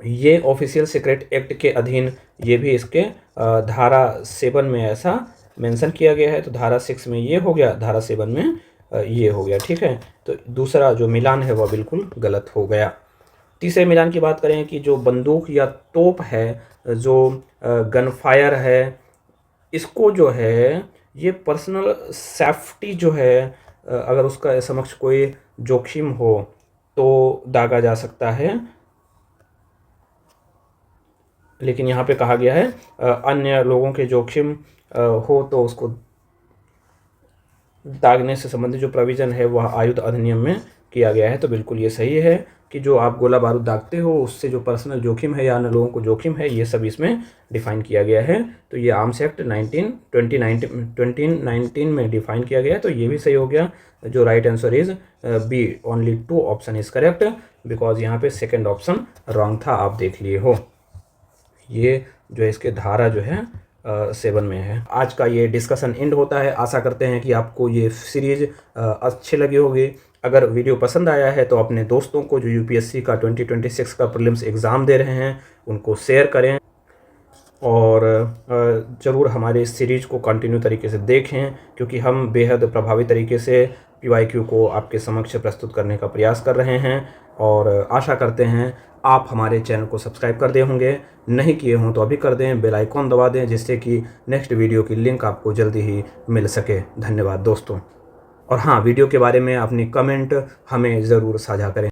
ये ऑफिशियल सीक्रेट एक्ट के अधीन, ये भी इसके धारा 7 में ऐसा मेंशन किया गया है। तो धारा 6 में ये हो गया, धारा 7 में ये हो गया, ठीक है। तो दूसरा जो मिलान है वह बिल्कुल गलत हो गया। तीसरे मिलान की बात करें कि जो बंदूक या तोप है, जो गन फायर है, इसको जो है ये पर्सनल सेफ्टी जो है, अगर उसका समक्ष कोई जोखिम हो तो दागा जा सकता है। लेकिन यहाँ पे कहा गया है अन्य लोगों के जोखिम हो तो उसको दागने से संबंधित जो प्रोविज़न है वह आयुध अधिनियम में किया गया है। तो बिल्कुल ये सही है कि जो आप गोला बारूद दागते हो उससे जो पर्सनल जोखिम है या अन्य लोगों को जोखिम है, ये सब इसमें डिफाइन किया गया है। तो ये आर्म्स एक्ट 2019 में डिफाइन किया गया है। तो ये भी सही हो गया। जो right answer is B, only 2 option is correct, because यहाँ पे सेकेंड ऑप्शन रॉन्ग था, आप देख लिए हो। ये जो है इसके धारा जो है 7 में है। आज का ये डिस्कशन एंड होता है। आशा करते हैं कि आपको ये सीरीज अच्छी लगी होगी। अगर वीडियो पसंद आया है तो अपने दोस्तों को जो यूपीएससी का 2026 का प्रीलिम्स एग्ज़ाम दे रहे हैं उनको शेयर करें, और ज़रूर हमारे इस सीरीज़ को कंटिन्यू तरीके से देखें, क्योंकि हम बेहद प्रभावी तरीके से पीवाईक्यू को आपके समक्ष प्रस्तुत करने का प्रयास कर रहे हैं। और आशा करते हैं आप हमारे चैनल को सब्सक्राइब कर दिए होंगे, नहीं किए हों तो अभी कर दें, बेल आइकॉन दबा दें, जिससे कि नेक्स्ट वीडियो की लिंक आपको जल्दी ही मिल सके। धन्यवाद दोस्तों। और हाँ, वीडियो के बारे में अपनी कमेंट हमें ज़रूर साझा करें।